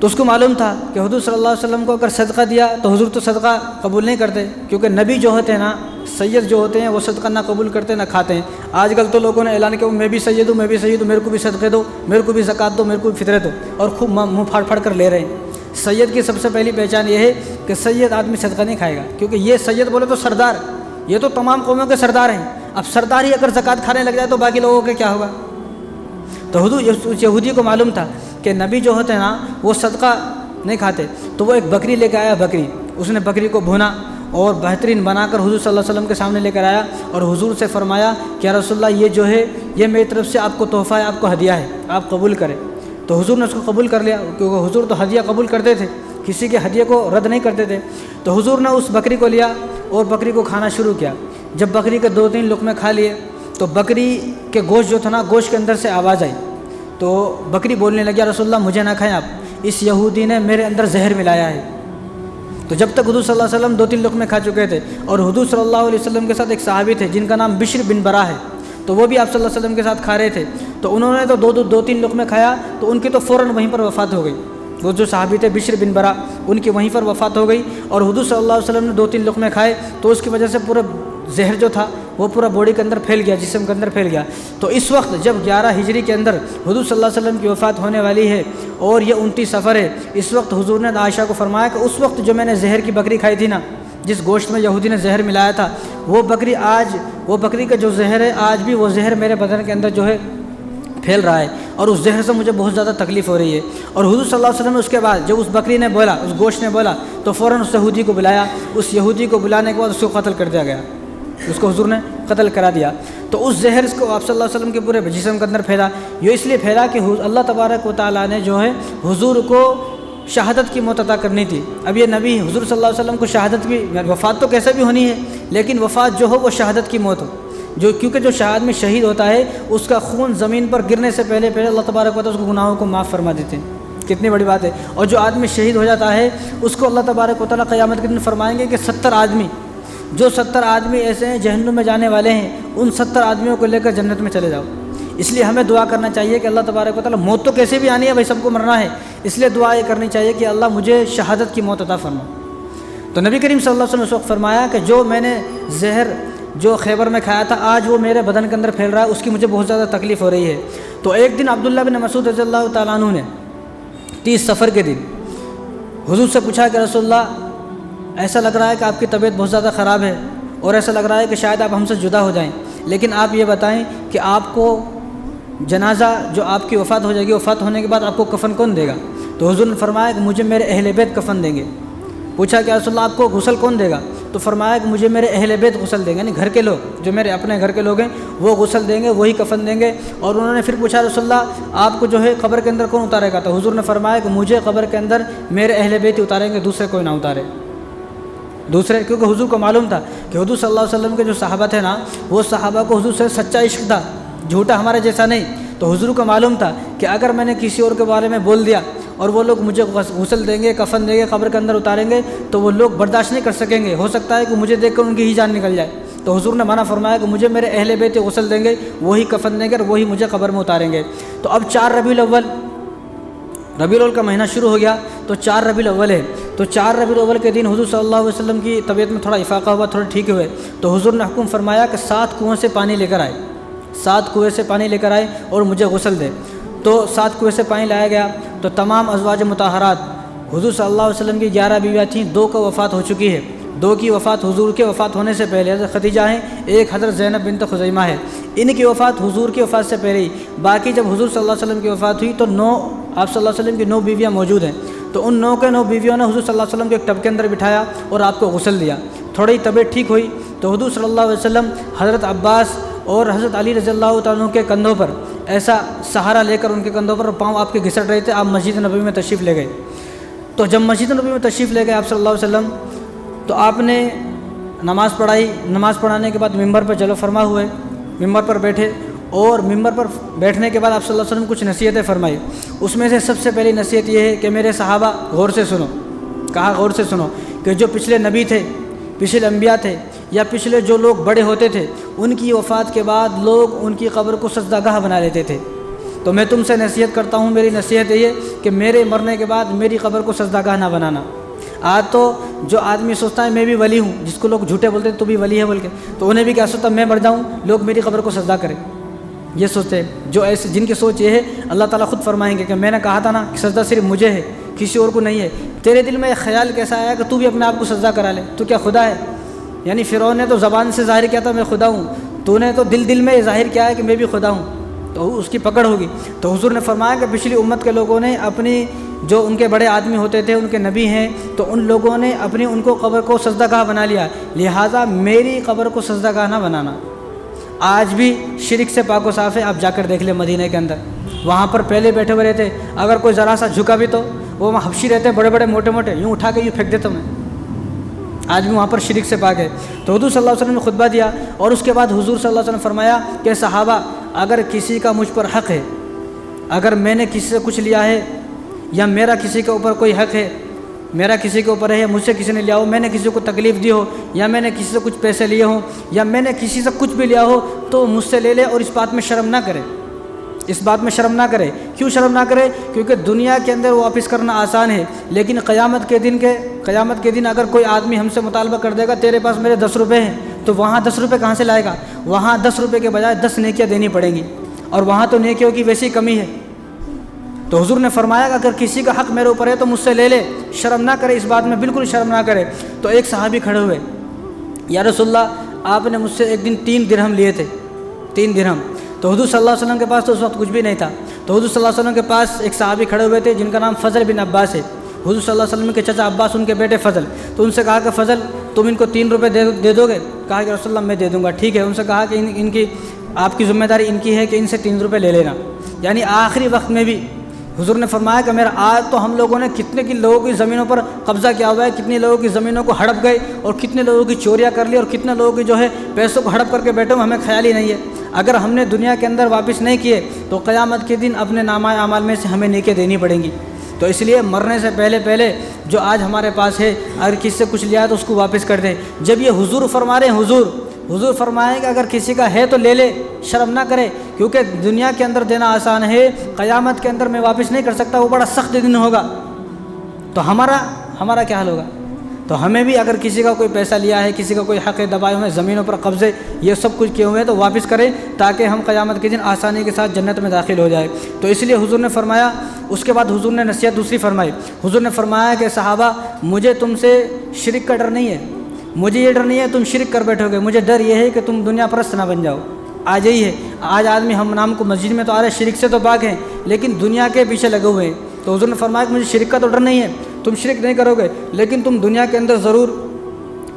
تو اس کو معلوم تھا کہ حضور صلی اللہ علیہ وسلم کو اگر صدقہ دیا تو حضور تو صدقہ قبول نہیں کرتے، کیونکہ نبی جو ہوتے ہیں نا، سید جو ہوتے ہیں وہ صدقہ نہ قبول کرتے نہ کھاتے ہیں۔ آج کل تو لوگوں نے اعلان کیا میں بھی سید ہوں، میں بھی سید ہوں، میرے کو بھی صدقے دو، میرے کو بھی زکوٰۃ دو، میرے کو بھی فطرے دو، اور خوب منہ پھاڑ پھاڑ کر لے رہے ہیں۔ سید کی سب سے پہلی پہچان یہ ہے کہ سید آدمی صدقہ نہیں کھائے گا، کیونکہ یہ سید بولے تو سردار، یہ تو تمام قوموں کے سردار ہیں۔ اب سردار ہی اگر زکوٰۃ کھانے لگ جائے تو باقی لوگوں کے کیا ہوگا؟ تو حضور اس یہودی کو معلوم تھا کہ نبی جو ہوتے ہیں نا وہ صدقہ نہیں کھاتے، تو وہ ایک بکری لے کے آیا، بکری، اس نے بکری کو بھونا اور بہترین بنا کر حضور صلی اللہ علیہ وسلم کے سامنے لے کر آیا، اور حضور سے فرمایا کہ یا رسول اللہ یہ جو ہے یہ میری طرف سے آپ کو تحفہ ہے، آپ کو ہدیہ ہے، آپ قبول کریں۔ تو حضور نے اس کو قبول کر لیا، کیونکہ حضور تو ہدیہ قبول کرتے تھے، کسی کے ہدیے کو رد نہیں کرتے تھے۔ تو حضور نے اس بکری کو لیا اور بکری کو کھانا شروع کیا۔ جب بکری کے 2-3 لقمے کھا لیے تو بکری کے گوشت جو تھا نا، گوشت کے اندر سے آواز آئی، تو بکری بولنے لگی یا رسول اللہ مجھے نہ کھائیں آپ، اس یہودی نے میرے اندر زہر ملایا ہے۔ تو جب تک حضور صلی اللہ علیہ وسلم 2-3 لقمے کھا چکے تھے، اور حضور صلی اللہ علیہ وسلم کے ساتھ ایک صحابی تھے جن کا نام بشر بن برا ہے، تو وہ بھی آپ صلی اللہ علیہ وسلم کے ساتھ کھا رہے تھے، تو انہوں نے تو 2-3 لقمے کھایا تو ان کی تو فوراً وہیں پر وفات ہو گئی۔ وہ جو صحابی تھے بشر بن برا، ان کی وہیں پر وفات ہو گئی، اور حضور صلی اللہ علیہ وسلم نے 2-3 لقمے کھائے تو اس کی وجہ سے پورا زہر جو تھا وہ پورا باڈی کے اندر پھیل گیا، جسم کے اندر پھیل گیا۔ تو اس وقت جب 11 ہجری کے اندر حضور صلی اللہ علیہ وسلم کی وفات ہونے والی ہے اور یہ 29 صفر ہے، اس وقت حضور نے عائشہ کو فرمایا کہ اس وقت جو میں نے زہر کی بکری کھائی تھی نا، جس گوشت میں یہودی نے زہر ملایا تھا، وہ بکری کا جو زہر ہے آج بھی وہ زہر میرے بدن کے اندر جو ہے پھیل رہا ہے، اور اس زہر سے مجھے بہت زیادہ تکلیف ہو رہی ہے۔ اور حضور صلی اللہ علیہ وسلم نے اس کے بعد جب اس بکری نے بولا، اس گوشت نے بولا، تو فوراً اس یہودی کو بلایا، اس یہودی کو بلانے کے بعد اس کو قتل کر دیا گیا، اس کو حضور نے قتل کرا دیا۔ تو اس زہر اس کو آپ صلی اللہ علیہ وسلم کے پورے جسم کے اندر پھیلا، یہ اس لیے پھیلا کہ اللہ تبارک و تعالیٰ نے جو ہے حضور کو شہادت کی موت عطا کرنی تھی۔ اب یہ نبی حضور صلی اللہ علیہ وسلم کو شہادت کی وفات تو کیسے بھی ہونی ہے، لیکن وفات جو ہو وہ شہادت کی موت ہو، کیونکہ جو شہادت میں شہید ہوتا ہے اس کا خون زمین پر گرنے سے پہلے اللہ تبارک و تعالیٰ اس کو گناہوں کو معاف فرما دیتے ہیں۔ کتنی بڑی بات ہے۔ اور جو آدمی شہید ہو جاتا ہے اس کو اللہ تبارک و تعالیٰ قیامت کے دن فرمائیں گے کہ 70 آدمی ایسے ہیں جہنم میں جانے والے ہیں، ان 70 آدمیوں کو لے کر جنت میں چلے جاؤ۔ اس لیے ہمیں دعا کرنا چاہیے کہ اللہ تبارک و تعالیٰ، موت تو کیسے بھی آنی ہے بھائی، سب کو مرنا ہے، اس لیے دعا یہ کرنی چاہیے کہ اللہ مجھے شہادت کی موت عطا فرما۔ تو نبی کریم صلی اللہ علیہ وسلم نے اس وقت فرمایا کہ جو میں نے زہر جو خیبر میں کھایا تھا آج وہ میرے بدن کے اندر پھیل رہا ہے، اس کی مجھے بہت زیادہ تکلیف ہو رہی ہے۔ تو ایک دن عبداللہ بن مسعود رضی اللہ تعالیٰ عنہ نے 30 صفر کے دن حضور سے پوچھا کہ رسول اللہ ایسا لگ رہا ہے کہ آپ کی طبیعت بہت زیادہ خراب ہے، اور ایسا لگ رہا ہے کہ شاید آپ ہم سے جدا ہو جائیں، لیکن آپ یہ بتائیں کہ آپ کو جنازہ جو آپ کی وفات ہو جائے گی، وفات ہونے کے بعد آپ کو کفن کون دے گا؟ تو حضور نے فرمایا کہ مجھے میرے اہل بیت کفن دیں گے۔ پوچھا کہ رسول اللہ آپ کو غسل کون دے گا؟ تو فرمایا کہ مجھے میرے اہل بیت غسل دیں گے، یعنی گھر کے لوگ، جو میرے اپنے گھر کے لوگ ہیں وہ غسل دیں گے، وہی کفن دیں گے۔ اور انہوں نے پھر پوچھا رسول اللہ آپ کو جو ہے قبر کے اندر کون اتارے گا؟ تو حضور نے فرمایا کہ مجھے قبر کے اندر میرے اہل بیت اتاریں گے، دوسرے کوئی نہ اتارے، دوسرے، کیونکہ حضور کو معلوم تھا کہ حضور صلی اللہ علیہ وسلم کے جو صحابہ تھے نا، وہ صحابہ کو حضور سے سچا عشق تھا، جھوٹا ہمارے جیسا نہیں۔ تو حضور کو معلوم تھا کہ اگر میں نے کسی اور کے بارے میں بول دیا اور وہ لوگ مجھے غسل دیں گے، کفن دیں گے، قبر کے اندر اتاریں گے، تو وہ لوگ برداشت نہیں کر سکیں گے، ہو سکتا ہے کہ مجھے دیکھ کر ان کی ہی جان نکل جائے۔ تو حضور نے منع فرمایا کہ مجھے میرے اہل بیت غسل دیں گے، وہی کفن دیں گے اور وہی مجھے قبر میں اتاریں گے۔ تو اب 4 ربیع الاول کا مہینہ شروع ہو گیا، تو 4 ربیع الاول ہے، تو 4 ربیع الاول کے دن حضور صلی اللہ علیہ وسلم کی طبیعت میں تھوڑا افاقہ ہوا، تھوڑے ٹھیک ہوئے، تو حضور نے حکم فرمایا کہ 7 کنویں سے پانی لے کر آئے، 7 کنویں سے پانی لے کر آئے اور مجھے غسل دے۔ تو 7 کنویں سے پانی لایا گیا، تو تمام ازواج مطہرات، حضور صلی اللہ علیہ وسلم کی 11 بیویاں تھیں، 2 کا وفات ہو چکی ہے، 2 کی وفات حضور کے وفات ہونے سے پہلے، حضرت خدیجہ ہیں، ایک حضرت زینب بنت خزیمہ ہے، ان کی وفات حضور کی وفات سے پہلے ہی۔ باقی جب حضور صلی اللہ علیہ وسلم کی وفات ہوئی تو آپ صلی اللہ علیہ وسلم کی 9 بیویاں موجود ہیں، تو ان 9 کے 9 بیویوں نے حضور صلی اللہ علیہ وسلم کو ایک ٹب کے اندر بٹھایا اور آپ کو غسل دیا۔ تھوڑی طبیعت ٹھیک ہوئی تو حضور صلی اللہ علیہ وسلم حضرت عباس اور حضرت علی رضی اللہ تعالیٰ عنہ کے کندھوں پر ایسا سہارا لے کر، ان کے کندھوں پر پاؤں آپ کے گھسٹ رہے تھے، آپ مسجد نبوی میں تشریف لے گئے۔ تو جب مسجد نبوی میں تشریف لے گئے آپ صلی اللہ علیہ وسلم تو آپ نے نماز پڑھائی. نماز پڑھانے کے بعد ممبر پر جلوہ فرما ہوئے, ممبر پر بیٹھے, اور ممبر پر بیٹھنے کے بعد آپ صلی اللہ علیہ وسلم کچھ نصیحتیں فرمائی. اس میں سے سب سے پہلی نصیحت یہ ہے کہ میرے صحابہ غور سے سنو. کہا غور سے سنو کہ جو پچھلے نبی تھے, پچھلے انبیاء تھے, یا پچھلے جو لوگ بڑے ہوتے تھے, ان کی وفات کے بعد لوگ ان کی قبر کو سجدہ گاہ بنا لیتے تھے. تو میں تم سے نصیحت کرتا ہوں, میری نصیحت یہ کہ میرے مرنے کے بعد میری قبر کو سجدہ گاہ نہ بنانا. آج تو جو آدمی سوچتا ہے میں بھی ولی ہوں, جس کو لوگ جھوٹے بولتے ہیں تو بھی ولی ہے بول کے, تو انہیں بھی کیا سوچتا میں مر جاؤں لوگ میری قبر کو سجدہ کریں. یہ سوچتے ہیں جو ایسے جن کی سوچ یہ ہے, اللہ تعالیٰ خود فرمائیں گے کہ میں نے کہا تھا نا کہ سجدہ صرف مجھے ہے, کسی اور کو نہیں ہے. تیرے دل میں خیال کیسا آیا کہ تو بھی اپنے آپ کو سجدہ کرا لے, تو کیا خدا ہے؟ یعنی فرعون نے تو زبان سے ظاہر کیا تھا میں خدا ہوں, تو نے تو دل میں ظاہر کیا ہے کہ میں بھی خدا ہوں, تو اس کی پکڑ ہوگی. تو حضور نے فرمایا کہ پچھلی امت کے لوگوں نے اپنی جو ان کے بڑے آدمی ہوتے تھے, ان کے نبی ہیں, تو ان لوگوں نے اپنی ان کو قبر کو سجدہ گاہ بنا لیا, لہٰذا میری قبر کو سجدہ گاہ نہ بنانا. آج بھی شرک سے پاک و صاف ہے. آپ جا کر دیکھ لیں مدینہ کے اندر, وہاں پر پہلے بیٹھے ہوئے رہتے, اگر کوئی ذرا سا جھکا بھی تو وہ وہاں حبشی رہتے بڑے بڑے موٹے موٹے, یوں اٹھا کے یوں پھینک دیتا میں. آج بھی وہاں پر شرک سے پاک ہے. تو حضور صلی اللہ علیہ وسلم نے خطبہ دیا, اور اس کے بعد حضور صلی اللہ علیہ وسلم نے فرمایا کہ صحابہ اگر کسی کا مجھ پر حق ہے, اگر میں نے کسی سے کچھ لیا ہے, یا میرا کسی کے اوپر کوئی حق ہے, میرا کسی کے اوپر ہے, مجھ سے کسی نے لیا ہو, میں نے کسی کو تکلیف دی ہو, یا میں نے کسی سے کچھ پیسے لیے ہوں, یا میں نے کسی سے کچھ بھی لیا ہو, تو مجھ سے لے لے اور اس بات میں شرم نہ کرے. اس بات میں شرم نہ کرے. کیوں شرم نہ کرے؟ کیونکہ دنیا کے اندر واپس کرنا آسان ہے, لیکن قیامت کے دن اگر کوئی آدمی ہم سے مطالبہ کر دے گا تیرے پاس میرے 10 روپے ہیں, تو وہاں 10 روپے کہاں سے لائے گا؟ وہاں 10 روپے کے بجائے 10 نیکیاں دینی پڑیں گی, اور وہاں تو نیکیوں کی ویسی کمی ہے. تو حضور نے فرمایا کہ اگر کسی کا حق میرے اوپر ہے تو مجھ سے لے لے, شرم نہ کرے, اس بات میں بالکل شرم نہ کرے. تو ایک صحابی کھڑے ہوئے, یا رسول اللہ آپ نے مجھ سے ایک دن 3 درہم لیے تھے, 3 درہم. تو حضور صلی اللہ علیہ وسلم کے پاس تو اس وقت کچھ بھی نہیں تھا. تو حضور صلی اللہ علیہ وسلم کے پاس ایک صحابی کھڑے ہوئے تھے جن کا نام فضل بن عباس ہے. حضور صلی اللہ علیہ وسلم کے چچا عباس, ان کے بیٹے فضل. تو ان سے کہا کہ فضل تم ان کو 3 روپے دے دو گے؟ کہا کہ رسول اللہ میں دے دوں گا. ٹھیک ہے. ان سے کہا کہ ان کی آپ کی ذمہ داری ان کی ہے کہ ان سے 3 روپے لے لینا. یعنی آخری وقت میں بھی حضور نے فرمایا کہ میرا آج تو ہم لوگوں نے کتنے کی لوگوں کی زمینوں پر قبضہ کیا ہوا ہے, کتنے لوگوں کی زمینوں کو ہڑپ گئے, اور کتنے لوگوں کی چوریاں کر لی, اور کتنے لوگوں کی جو ہے پیسوں کو ہڑپ کر کے بیٹھے, ہمیں خیال ہی نہیں ہے. اگر ہم نے دنیا کے اندر واپس نہیں کیے تو قیامت کے دن اپنے نامہ اعمال میں سے ہمیں نیکیاں دینی پڑیں گی. تو اس لیے مرنے سے پہلے جو آج ہمارے پاس ہے, اگر کسی سے کچھ لیا ہے تو اس کو واپس کر دیں. جب یہ حضور فرما رہے ہیں, حضور فرمائیں کہ اگر کسی کا ہے تو لے لے, شرم نہ کرے, کیونکہ دنیا کے اندر دینا آسان ہے, قیامت کے اندر میں واپس نہیں کر سکتا, وہ بڑا سخت دن ہوگا. تو ہمارا کیا حال ہوگا؟ تو ہمیں بھی اگر کسی کا کوئی پیسہ لیا ہے, کسی کا کوئی حق دبائے ہوئے, زمینوں پر قبضے, یہ سب کچھ کیے ہوئے ہیں, تو واپس کریں تاکہ ہم قیامت کے دن آسانی کے ساتھ جنت میں داخل ہو جائے. تو اس لیے حضور نے فرمایا. اس کے بعد حضور نے نصیحت دوسری فرمائی. حضور نے فرمایا کہ صحابہ مجھے تم سے شرک کا ڈر نہیں ہے, مجھے یہ ڈر نہیں ہے تم شرک کر بیٹھو گے, مجھے ڈر یہ ہے کہ تم دنیا پرست نہ بن جاؤ. آج یہی ہے, آج آدمی ہم نام کو مسجد میں تو آ رہے, شرک سے تو پاک ہیں, لیکن دنیا کے پیچھے لگے ہوئے ہیں. تو حضور نے فرمایا کہ مجھے شرک کا تو ڈر نہیں ہے, تم شرک نہیں کرو گے, لیکن تم دنیا کے اندر ضرور,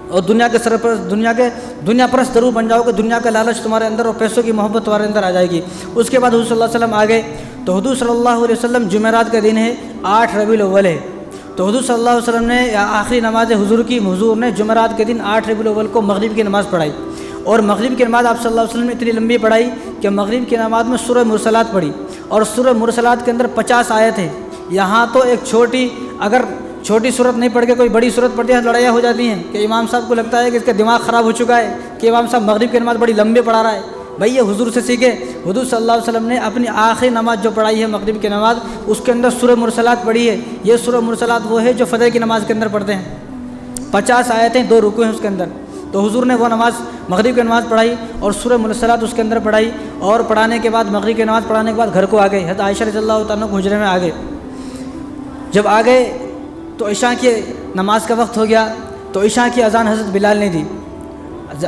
اور دنیا دنیا پرست ضرور بن جاؤ گے. دنیا کا لالچ تمہارے اندر اور پیسوں کی محبت تمہارے اندر آ جائے گی. اس کے بعد حضور صلی اللہ علیہ وسلم آگے. تو حضور صلی اللہ علیہ وسلم جمعرات کا دن ہے, 8 ربیع الاول ہے. تو حضور صلی اللہ علیہ وسلم نے آخری نماز حضور کی, حضور نے جمعرات کے دن 8 ربیع الاول کو مغرب کی نماز پڑھائی. اور مغرب کی نماز آپ صلی اللہ علیہ وسلم نے اتنی لمبی پڑھائی کہ مغرب کی نماز میں سورہ مرسلات پڑھی, اور سورہ مرسلات کے اندر 50 آیت ہیں. یہاں تو ایک چھوٹی صورت نہیں پڑھ کے کوئی بڑی صورت پڑھتی ہے, لڑائیاں ہو جاتی ہیں کہ امام صاحب کو لگتا ہے کہ اس کا دماغ خراب ہو چکا ہے کہ امام صاحب مغرب کی نماز بڑی لمبی پڑھا رہا ہے. بھائی یہ حضور سے سیکھے. حضور صلی اللہ علیہ وسلم نے اپنی آخری نماز جو پڑھائی ہے مغرب کی نماز, اس کے اندر سورہ مرسلات پڑھی ہے. یہ سورہ مرسلات وہ ہے جو فجر کی نماز کے اندر پڑھتے ہیں. 50 آیتیں, 2 رکوع ہیں اس کے اندر. تو حضور نے وہ نماز مغرب کی نماز پڑھائی اور سورہ مرسلات اس کے اندر پڑھائی. اور پڑھانے کے بعد مغرب کی نماز پڑھانے کے بعد گھر کو آ گئے. حضرت عائشہ رضی اللہ تعالیٰ عنہ حجرے میں آ گئے. جب آ گئے تو عشاء کی نماز کا وقت ہو گیا. تو عشاء کی اذان حضرت بلال نے دی,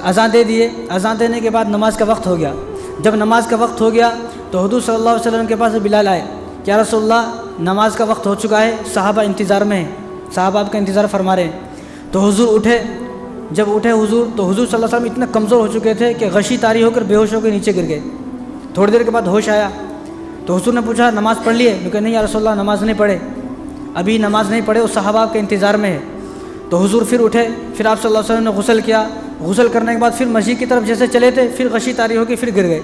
اذان دے دیے. اذان دینے کے بعد نماز کا وقت ہو گیا. جب نماز کا وقت ہو گیا تو حضور صلی اللہ علیہ وسلم کے پاس بلال آئے. یا رسول اللہ نماز کا وقت ہو چکا ہے, صحابہ انتظار میں ہیں, صحابہ آپ کا انتظار فرما رہے ہیں. تو حضور اٹھے. جب اٹھے حضور تو حضور صلی اللہ علیہ وسلم اتنے کمزور ہو چکے تھے کہ غشی طاری ہو کر بے ہوش ہو کے نیچے گر گئے. تھوڑی دیر کے بعد ہوش آیا. تو حضور نے پوچھا نماز پڑھ لیے؟ کیونکہ نہیں یا رسول اللہ نماز نہیں پڑھے. ابھی نماز نہیں پڑھے، وہ صحابہ کے انتظار میں ہے۔ تو حضور پھر اٹھے، پھر آپ صلی اللہ علیہ وسلم نے غسل کیا، غسل کرنے کے بعد پھر مسجد کی طرف جیسے چلے تھے، پھر غشی طاری ہو کے پھر گر گئے۔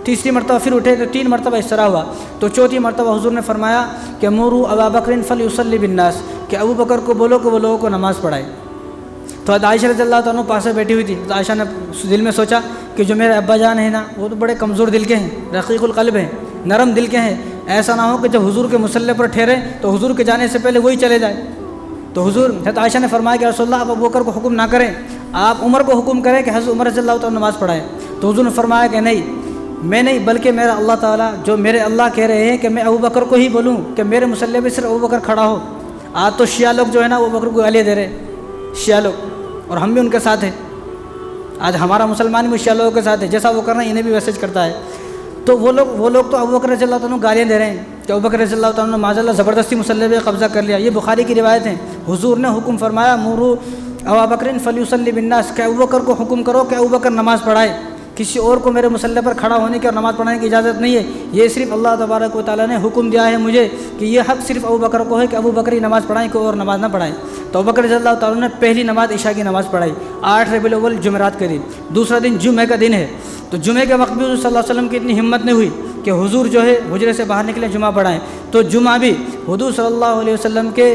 تیسری مرتبہ پھر اٹھے تو 3 مرتبہ اس طرح ہوا۔ تو چوتھی مرتبہ حضور نے فرمایا کہ مروا ابا بکر فلیصلی بالناس، کہ ابو بکر کو بولو کہ وہ لوگوں کو نماز پڑھائے۔ تو عائشہ رضی اللہ تعالیٰ پاس میں بیٹھی ہوئی تھی، تو عائشہ نے دل میں سوچا کہ جو میرے ابا جان ہیں نا، وہ تو بڑے کمزور دل کے ہیں، رقیق القلب ہیں، نرم دل کے ہیں، ایسا نہ ہو کہ جب حضور کے مصلی پر ٹھہرے تو حضور کے جانے سے پہلے وہی چلے جائے۔ تو حضرت عائشہ نے فرمایا کہ رسول اللہ آپ ابو بکر کو حکم نہ کریں، آپ عمر کو حکم کریں کہ حضرت عمر رضی اللہ تعالیٰ نماز پڑھائیں۔ تو حضور نے فرمایا کہ نہیں، میں نہیں، بلکہ میرا اللہ تعالیٰ، جو میرے اللہ کہہ رہے ہیں کہ میں ابو بکر کو ہی بولوں کہ میرے مصلی پہ صرف ابو بکر کھڑا ہو۔ آج تو شیعہ لوگ جو ہے نا ابو بکر کو گالیاں دے رہے، شیعہ لوگ، اور ہم بھی ان کے ساتھ ہیں۔ آج ہمارا مسلمان بھی شیعہ لوگوں کے ساتھ ہے، جیسا وہ کرنا انہیں بھی ویسے کرتا ہے۔ تو وہ لوگ تو ابو بکر رضی اللہ تعالیٰ گالیاں دے رہے ہیں کہ ابو بکر رضی اللہ تعالیٰ نے معاذ اللہ زبردستی مصلی پہ قبضہ کر لیا۔ یہ بخاری کی روایت ہے۔ حضور نے حکم فرمایا مروا ابا بکر فلیصلی بالناس، کہ ابو بکر کو حکم کرو کہ ابو بکر نماز پڑھائے، کسی اور کو میرے مصلی پر کھڑا ہونے کی اور نماز پڑھانے کی اجازت نہیں ہے۔ یہ صرف اللہ تبارک و تعالیٰ نے حکم دیا ہے مجھے کہ یہ حق صرف ابو بکر کو ہے کہ ابو بکر ہی نماز پڑھائیں، کوئی اور نماز نہ پڑھائیں۔ تو ابو بکر رضی اللہ تعالیٰ نے پہلی نماز عشاء کی نماز پڑھائی 8 ربیع الاول جمعرات کے دن۔ دوسرا دن جمعہ کا دن ہے، تو جمعے کے وقت بھی حضور صلی اللہ علیہ وسلم کی اتنی ہمت نہیں ہوئی کہ حضور جو ہے حجرے سے باہر نکلے جمعہ پڑھائیں۔ تو جمعہ بھی حضور صلی اللہ علیہ وسلم کے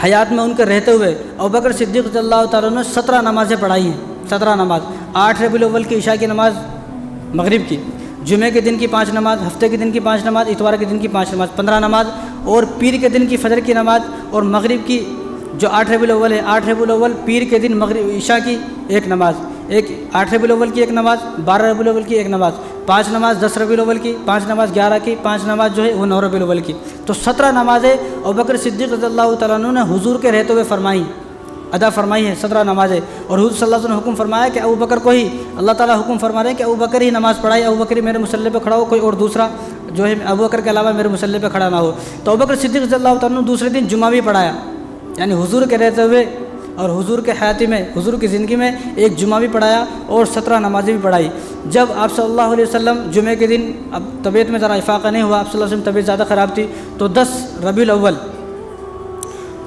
حیات میں ان کے رہتے ہوئے ابو بکر صدیق رضی اللہ تعالیٰ نے 17 نمازیں پڑھائی ہیں۔ 17 نماز، 8 ربیع الاول کی عشاء کی نماز، مغرب کی، جمعے کے دن کی 5 نماز، ہفتے کے دن کی 5 نماز، اتوار کے دن کی 5 نماز، 15 نماز، اور پیر کے دن کی فجر کی نماز، اور مغرب کی جو 8 ربیع الاول ہے، 8 ربیع الاول پیر کے دن مغرب عشاء کی ایک نماز، 8 ربیع الاول کی ایک نماز، 12 ربیع الاول کی ایک نماز، 5 نماز 10 ربیع الاول کی، 5 نماز 11 کی، 5 نماز جو ہے وہ 9 ربیع الاول کی۔ تو 17 نمازیں ابوبکر صدیق رضی اللہ تعالیٰ عنہ نے حضور کے رہتے ہوئے ادا فرمائی ہیں، 17 نمازیں۔ اور حضور صلی اللہ علیہ وسلم نے حکم فرمایا کہ ابو بکر کو ہی، اللہ تعالیٰ حکم فرما رہے ہیں کہ ابو بکر ہی نماز پڑھائے، ابو بکر ہی میرے مصلی پہ کھڑا ہو، کوئی اور دوسرا جو ہے ابو بکر کے علاوہ میرے مصلی پہ کھڑا نہ ہو۔ تو ابو بکر صدیق رضی اللہ تعالیٰ عنہ دوسرے دن جمعہ بھی پڑھایا، یعنی حضور کے رہتے ہوئے اور حضور کے حیاتی میں، حضور کی زندگی میں ایک جمعہ بھی پڑھایا اور 17 نمازیں بھی پڑھائی۔ جب آپ صلی اللہ علیہ وسلم جمعے کے دن، اب طبیعت میں ذرا افاقہ نہیں ہوا، آپ صلی اللہ علیہ وسلم طبیعت زیادہ خراب تھی، تو 10 ربیع الاول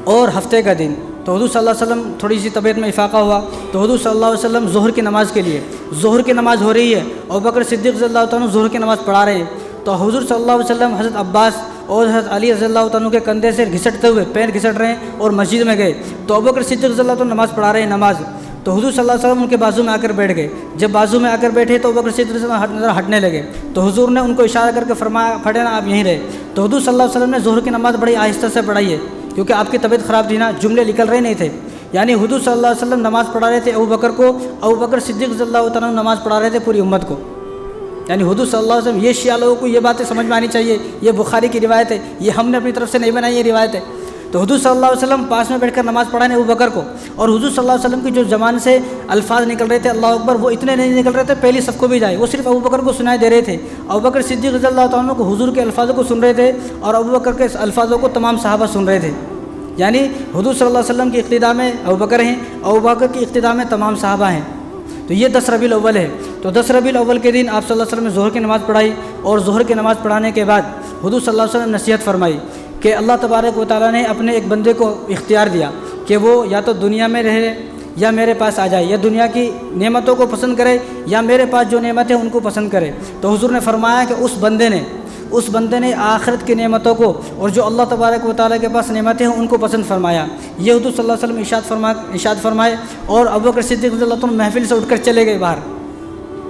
اور ہفتے کا دن، تو حضور صلی اللہ علیہ وسلم تھوڑی سی طبیعت میں افاقہ ہوا، تو حضور صلی اللہ علیہ وسلم ظہر کی نماز کے لیے، ظہر کی نماز ہو رہی ہے، ابوبکر صدیق رضی اللہ تعالیٰ ظہر کی نماز پڑھا رہے ہیں، تو حضور صلی اللہ علیہ وسلم حضرت عباس اور حضرت علی رضی اللہ تعالیٰ کے کندھے سے گھسٹتے ہوئے، پیر گھسٹ رہے ہیں اور مسجد میں گئے، تو ابوبکر صدیق رضی اللہ تعالیٰ نماز پڑھا رہے ہیں نماز، تو حضور صلی اللہ علیہ وسلم ان کے بازو میں آ کر بیٹھ گئے۔ جب بازو میں آ کر بیٹھے تو ابوبکر صدیق رضی اللہ نظر ہٹنے لگے، تو حضور نے ان کو اشارہ کر کے فرمایا کھڑے نا آپ یہیں رہے۔ تو حضور صلی اللہ علیہ وسلم نے ظہر کی نماز بڑی آہستہ سے پڑھائی ہے، کیونکہ آپ کی طبیعت خراب تھی نا، جملے نکل رہے نہیں تھے، یعنی حضور صلی اللہ علیہ وسلم نماز پڑھا رہے تھے ابوبکر کو، ابوبکر صدیق رضی اللہ تعالیٰ نماز پڑھا رہے تھے پوری امت کو، یعنی حضور صلی اللہ علیہ وسلم، یہ شیعہ لوگوں کو یہ باتیں سمجھ میں آنی چاہیے، یہ بخاری کی روایت ہے، یہ ہم نے اپنی طرف سے نہیں بنائی، یہ روایت ہے۔ تو حضور صلی اللہ علیہ وسلم پاس میں بیٹھ کر نماز پڑھانے ابوبکر کو، اور حضور صلی اللہ علیہ وسلم کی جو زبان سے الفاظ نکل رہے تھے اللہ اکبر، وہ اتنے نہیں نکل رہے تھے پہلی صف کو بھی جائے، وہ صرف ابوبکر کو سنائی دے رہے تھے۔ ابوبکر صدیق رضی اللہ تعالیٰ کو حضور کے الفاظوں کو سن رہے تھے، اور ابوبکر کے الفاظوں کو تمام صحابہ سن رہے تھے، یعنی حضور صلی اللہ علیہ وسلم کی اقتداء میں ابوبکر ہیں، ابوبکر کی اقتداء میں تمام صحابہ ہیں۔ تو یہ 10 ربیع الاول ہے۔ تو 10 ربیع الاول کے دن آپ صلی اللہ علیہ وسلم نے ظہر کی نماز پڑھائی، اور ظہر کی نماز پڑھانے کے بعد حضور صلی اللہ علیہ وسلم نے نصیحت فرمائی کہ اللہ تبارک و تعالیٰ نے اپنے ایک بندے کو اختیار دیا کہ وہ یا تو دنیا میں رہے یا میرے پاس آ جائے، یا دنیا کی نعمتوں کو پسند کرے یا میرے پاس جو نعمتیں ان کو پسند کرے۔ تو حضور نے فرمایا کہ اس بندے نے آخرت کی نعمتوں کو اور جو اللہ تبارک و تعالیٰ کے پاس نعمتیں ہیں ان کو پسند فرمایا۔ یہ حضور صلی اللہ علیہ وسلم ارشاد فرمائے، اور ابوبکر صدیق رضی اللہ عنہ محفل سے اٹھ کر چلے گئے باہر،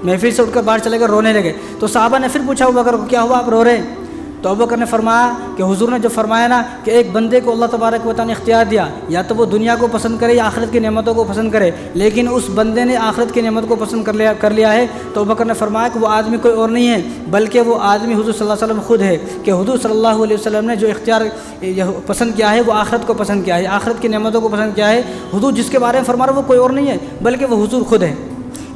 محفل سے اٹھ کر باہر چلے گئے، رونے لگے۔ تو صحابہ نے پھر پوچھا ابوبکر کو کیا ہوا آپ رو رہے ہیں؟ تو ابوبکر نے فرمایا کہ حضور نے جو فرمایا نا کہ ایک بندے کو اللہ تبارک و تعالیٰ نے اختیار دیا، یا تو وہ دنیا کو پسند کرے یا آخرت کی نعمتوں کو پسند کرے، لیکن اس بندے نے آخرت کی نعمت کو پسند کر لیا ہے، تو ابوبکر نے فرمایا کہ وہ آدمی کوئی اور نہیں ہے بلکہ وہ آدمی حضور صلی اللہ علیہ وسلم خود ہے، کہ حضور صلی اللہ علیہ وسلم نے جو اختیار پسند کیا ہے وہ آخرت کو پسند کیا ہے، آخرت کی نعمتوں کو پسند کیا ہے۔ حضور جس کے بارے میں فرما رہا وہ کوئی اور نہیں ہے بلکہ وہ حضور خود ہے۔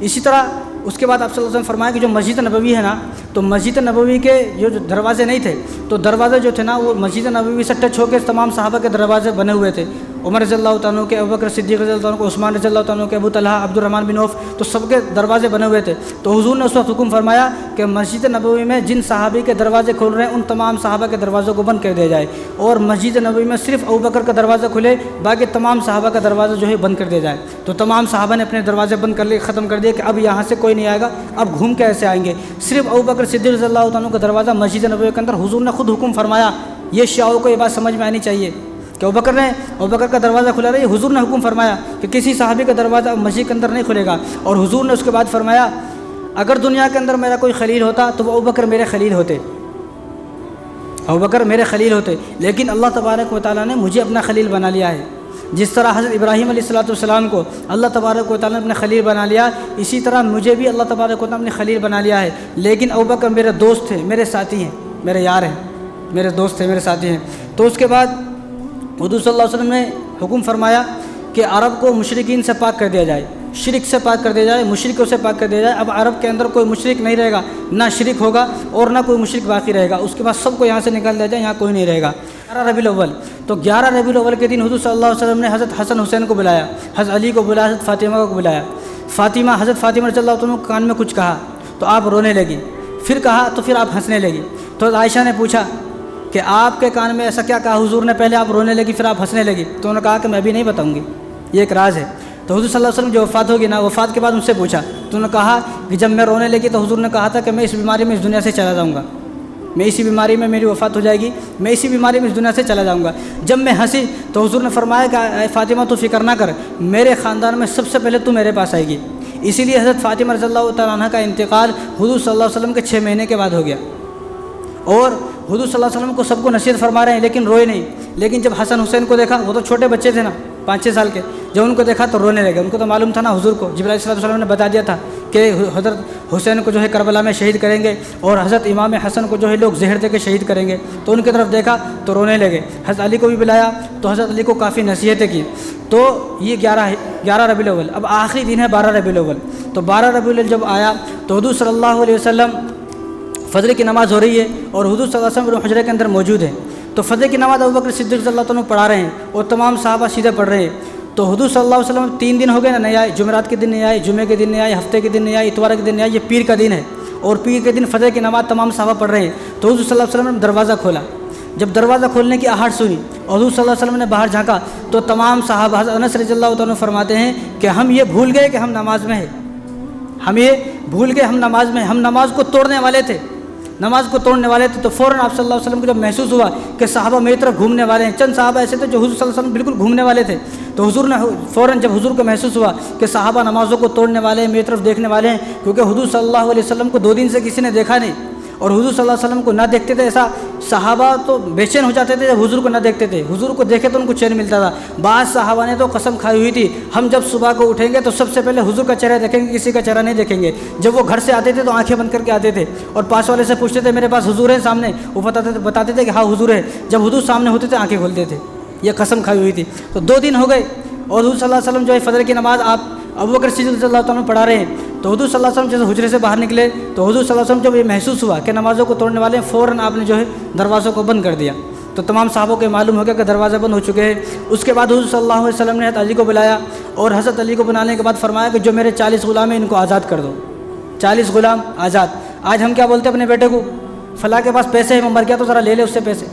اسی طرح اس کے بعد آپ صلی اللہ علیہ وسلم فرمایا کہ جو مسجد نبوی ہے نا، تو مسجد نبوی کے جو دروازے نہیں تھے، تو دروازے جو تھے نا وہ مسجد نبوی سے ٹچ ہو کے تمام صحابہ کے دروازے بنے ہوئے تھے، عمر رضی اللہ تعالیٰ کے، ابو بکر صدیق رضی اللہ تعالیٰ کو، عثمان رضی اللہ تعالیٰ کے، ابو طلحہ، عبد الرحمن بن عوف، تو سب کے دروازے بنے ہوئے تھے۔ تو حضور نے اس وقت حکم فرمایا کہ مسجد نبوی میں جن صحابی کے دروازے کھل رہے ہیں ان تمام صحابہ کے دروازوں کو بند کر دیا جائے، اور مسجد نبوی میں صرف ابو بکر کا دروازہ کھلے، باقی تمام صحابہ کا دروازہ جو ہے بند کر دیا جائے۔ تو تمام صحابہ نے اپنے دروازے بند کر لیے، ختم کر دیے کہ اب یہاں سے کوئی نہیں آئے گا، اب گھوم کے ایسے آئیں گے۔ صرف ابو بکر صدیق رضی اللہ تعالیٰ کا دروازہ مسجد نبوی کے اندر حضور نے خود حکم فرمایا۔ یہ شیعوں کو یہ بات سمجھ میں آنی چاہیے کہ ابو بکر کا دروازہ کھلا رہی ہے، حضور نے حکم فرمایا کہ کسی صحابی کا دروازہ مسجد کے اندر نہیں کھلے گا۔ اور حضور نے اس کے بعد فرمایا اگر دنیا کے اندر میرا کوئی خلیل ہوتا تو وہ ابو بکر میرے خلیل ہوتے، ابو بکر میرے خلیل ہوتے، لیکن اللہ تبارک و تعالیٰ نے مجھے اپنا خلیل بنا لیا ہے۔ جس طرح حضرت ابراہیم علیہ السلام کو اللہ تبارک و تعالیٰ نے اپنے خلیل بنا لیا، اسی طرح مجھے بھی اللہ تبارک و تعالیٰ نے اپنے خلیل بنا لیا ہے۔ لیکن ابو بکر میرے دوست تھے، میرے ساتھی ہیں، میرے یار ہیں، میرے دوست تھے، میرے ساتھی ہیں۔ تو اس کے بعد حضور صلی اللہ علیہ وسلم نے حکم فرمایا کہ عرب کو مشرکین سے پاک کر دیا جائے، شرک سے پاک کر دیا جائے، مشرکوں سے پاک کر دیا جائے۔ اب عرب کے اندر کوئی مشرک نہیں رہے گا، نہ شرک ہوگا اور نہ کوئی مشرک باقی رہے گا۔ اس کے بعد سب کو یہاں سے نکال دیا جائے، یہاں کوئی نہیں رہے گا۔ 11 ربیع الاول، تو 11 ربیع الاول کے دن حضور صلی اللہ علیہ وسلم نے حضرت حسن حسین کو بلایا، حضرت علی کو بلایا، حضرت فاطمہ کو بلایا۔ حضرت فاطمہ رضی اللہ عنہ کان میں کچھ کہا تو آپ رونے لگی، پھر کہا تو پھر آپ ہنسنے لگی۔ تو عائشہ نے پوچھا کہ آپ کے کان میں ایسا کیا کہا حضور نے؟ پہلے آپ رونے لگی پھر آپ ہنسنے لگی۔ تو انہوں نے کہا کہ میں بھی نہیں بتاؤں گی، یہ ایک راز ہے۔ تو حضور صلی اللہ علیہ وسلم جو وفات ہوگی نا، وفات کے بعد ان سے پوچھا تو انہوں نے کہا کہ جب میں رونے لگی تو حضور نے کہا تھا کہ میں اس بیماری میں اس دنیا سے چلا جاؤں گا، میں اسی بیماری میں میری وفات ہو جائے گی، میں اسی بیماری میں اس دنیا سے چلا جاؤں گا۔ جب میں ہنسی تو حضور نے فرمایا کہ اے فاطمہ تو فکر نہ کر، میرے خاندان میں سب سے پہلے تو میرے پاس آئے گی۔ اسی لیے حضرت فاطمہ رضی اللہ تعالیٰ عنہ کا انتقال حضور صلی اللہ علیہ وسلم کے 6 مہینے کے بعد ہو گیا، اور حضور صلی اللہ علیہ وسلم کو سب کو نصیحت فرما رہے ہیں لیکن روئے نہیں۔ لیکن جب حسن حسین کو دیکھا، وہ تو چھوٹے بچے تھے نا، 5-6 سال کے، جب ان کو دیکھا تو رونے لگے۔ ان کو تو معلوم تھا نا، حضور کو جبرائیل علیہ السلام نے بتا دیا تھا کہ حضرت حسین کو جو ہے کربلا میں شہید کریں گے، اور حضرت امام حسن کو جو ہے لوگ زہر دے کے شہید کریں گے۔ تو ان کی طرف دیکھا تو رونے لگے۔ حضرت علی کو بھی بلایا تو حضرت علی کو کافی نصیحتیں کی۔ تو یہ 11 ربیع الاول، اب آخری دن ہے 12 ربیع الاول۔ تو 12 ربیع الاول جب آیا تو حضور صلی اللہ علیہ وسلم، فجر کی نماز ہو رہی ہے اور حضور صلی اللہ علیہ وسلم حجرے کے اندر موجود ہیں۔ تو فجر کی نماز ابو بکر صدیق رضی اللہ عنہ پڑھا رہے ہیں اور تمام صحابہ سیدھے پڑھ رہے ہیں۔ تو حضور صلی اللہ علیہ وسلم 3 دن ہو گئے نا، نہیں آئے، جمعرات کے دن نہیں آئے، جمعے کے دن نہیں آئے، ہفتے کے دن نہیں آئے، اتوار کے دن نہیں آئے، یہ پیر کا دن ہے، اور پیر کے دن فجر کی نماز تمام صحابہ پڑھ رہے ہیں۔ تو حضور صلی اللہ علیہ وسلم نے دروازہ کھولا، جب دروازہ کھولنے کی آہٹ سنی اور حضور صلی اللہ علیہ وسلم نے باہر جھانکا تو تمام صحابہ، حضرت انس رضی اللہ عنہ فرماتے ہیں کہ ہم یہ بھول گئے کہ ہم نماز میں ہیں، ہم یہ بھول گئے ہم نماز میں، ہم نماز کو توڑنے والے تھے، نماز کو توڑنے والے تھے۔ تو فوراً آپ صلی اللہ علیہ وسلم کو جب محسوس ہوا کہ صحابہ میری طرف گھومنے والے ہیں، چند صحابہ ایسے تھے جو حضور صلی اللہ علیہ وسلم بالکل گھومنے والے تھے، تو حضور نے فوراً جب حضور کو محسوس ہوا کہ صحابہ نمازوں کو توڑنے والے ہیں، میری طرف دیکھنے والے ہیں، کیونکہ حضور صلی اللہ علیہ وسلم کو 2 دن سے کسی نے دیکھا نہیں، اور حضور صلی اللہ علیہ وسلم کو نہ دیکھتے تھے، ایسا صحابہ تو بے چین ہو جاتے تھے جب حضور کو نہ دیکھتے تھے، حضور کو دیکھے تو ان کو چین ملتا تھا۔ بعض صحابہ نے تو قسم کھائی ہوئی تھی ہم جب صبح کو اٹھیں گے تو سب سے پہلے حضور کا چہرہ دیکھیں گے، کسی کا چہرہ نہیں دیکھیں گے۔ جب وہ گھر سے آتے تھے تو آنکھیں بند کر کے آتے تھے اور پاس والے سے پوچھتے تھے میرے پاس حضور ہے سامنے، وہ بتاتے تھے کہ ہاں حضور ہے، جب حضور سامنے ہوتے تھے آنکھیں کھولتے تھے، یہ قسم کھائی ہوئی تھی۔ تو 2 دن ہو گئے اور حضور صلی اللہ علیہ وسلم جو ہے فجر کی نماز آپ ابو بکر صدیق رضی اللہ عنہ پڑھا رہے ہیں۔ تو حضور صلی اللہ علیہ وسلم جیسے حجرے سے باہر نکلے تو حضور صلی اللہ علیہ وسلم جب یہ محسوس ہوا کہ نمازوں کو توڑنے والے ہیں، فوراً آپ نے جو ہے دروازوں کو بند کر دیا۔ تو تمام صحابوں کو معلوم ہو گیا کہ دروازے بند ہو چکے ہیں۔ اس کے بعد حضور صلی اللہ علیہ وسلم نے حضرت علی کو بلایا اور حضرت علی کو بلانے کے بعد فرمایا کہ جو میرے 40 غلام ہیں ان کو آزاد کر دو، 40 غلام آزاد۔ آج ہم کیا بولتے ہیں اپنے بیٹے کو، فلاں کے پاس پیسے ہیں، وہ مر گیا تو ذرا لے لے اس سے پیسے،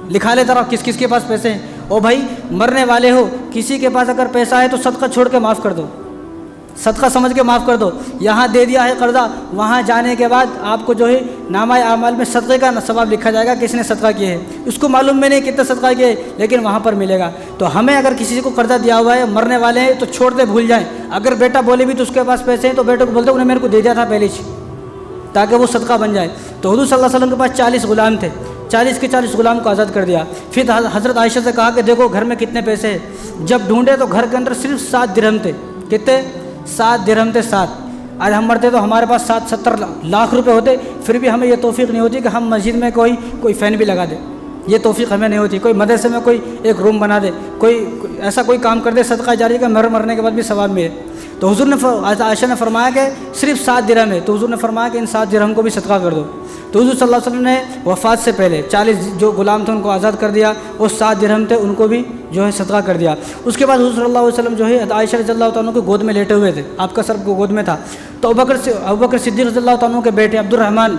لکھا لے ذرا کس کس کے پاس پیسے ہیں۔ او بھائی مرنے والے ہو، کسی کے پاس اگر پیسہ ہے تو صدقہ چھوڑ کے معاف کر دو، صدقہ سمجھ کے معاف کر دو۔ یہاں دے دیا ہے قرضہ، وہاں جانے کے بعد آپ کو جو ہے نامہ اعمال میں صدقے کا ثواب لکھا جائے گا کہ اس نے صدقہ کیا ہے، اس کو معلوم میں نہیں کتنا صدقہ کیا ہے لیکن وہاں پر ملے گا۔ تو ہمیں اگر کسی کو قرضہ دیا ہوا ہے، مرنے والے ہیں تو چھوڑ دے، بھول جائیں۔ اگر بیٹا بولے بھی تو اس کے پاس پیسے ہیں تو بیٹے کو بولتے انہیں میرے کو دے دیا تھا پہلے ہی، تاکہ وہ صدقہ بن جائے۔ تو حضور صلی اللہ علیہ وسلم کے پاس 40 غلام تھے، 40 کے 40 غلام کو آزاد کر دیا۔ پھر حضرت عائشہ سے کہا کہ دیکھو گھر میں کتنے پیسے ہیں۔ جب ڈھونڈے تو گھر کے اندر صرف 7 درہم تھے۔ کتنے؟ 7 درہم تھے، 7۔ آج ہم مرتے تو ہمارے پاس 70 لاکھ روپے ہوتے، پھر بھی ہمیں یہ توفیق نہیں ہوتی کہ ہم مسجد میں کوئی فین بھی لگا دے، یہ توفیق ہمیں نہیں ہوتی۔ کوئی مدرسے میں کوئی ایک روم بنا دے، کوئی ایسا کوئی کام کر دے صدقہ جاری کا، مرنے کے بعد بھی ثواب ملے۔ تو حضور نے عائشہ نے فرمایا کہ صرف 7 درہم ہے، تو حضور نے فرمایا کہ ان 7 درہم کو بھی صدقہ کر دو۔ تو حضور صلی اللہ علیہ وسلم نے وفات سے پہلے 40 جو غلام تھے ان کو آزاد کر دیا، اور 7 درہم تھے ان کو بھی جو ہے صدقہ کر دیا۔ اس کے بعد حضور صلی اللہ علیہ وسلم جو ہے عائشہ رضی اللہ تعالیٰ عنہ کے گود میں لیٹے ہوئے تھے، آپ کا سر گود میں تھا، تو ابوبکر صدیق رضی اللہ تعالیٰ عنہ کے بیٹے عبد الرحمن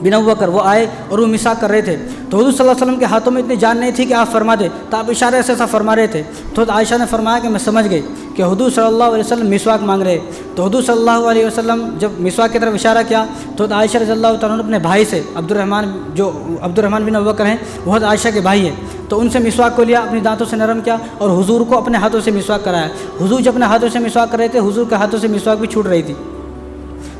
بن ابوبکر وہ آئے اور وہ مسواک کر رہے تھے، تو حضور صلی اللہ علیہ وسلم کے ہاتھوں میں اتنی جان نہیں تھی کہ آپ فرما دیں، تو آپ اشارے سے ایسا فرما رہے تھے، تو عائشہ نے فرمایا کہ میں سمجھ گئی کہ حضور صلی اللہ علیہ وسلم مسواک مانگ رہے، تو حضور صلی اللہ علیہ وسلم جب مسواک کی طرف اشارہ کیا تو عائشہ رضی اللہ تعالیٰ عنہ اپنے بھائی سے عبد الرحمن بن ابوبکر ہیں، وہ عائشہ کے بھائی ہیں، تو ان سے مسواک کو لیا، اپنی دانتوں سے نرم کیا اور حضور کو اپنے ہاتھوں سے مسواک کرایا۔ حضور جب اپنے ہاتھوں سے مسواک کر رہے تھے، حضور کے ہاتھوں سے مسواک بھی چھوٹ رہی تھی،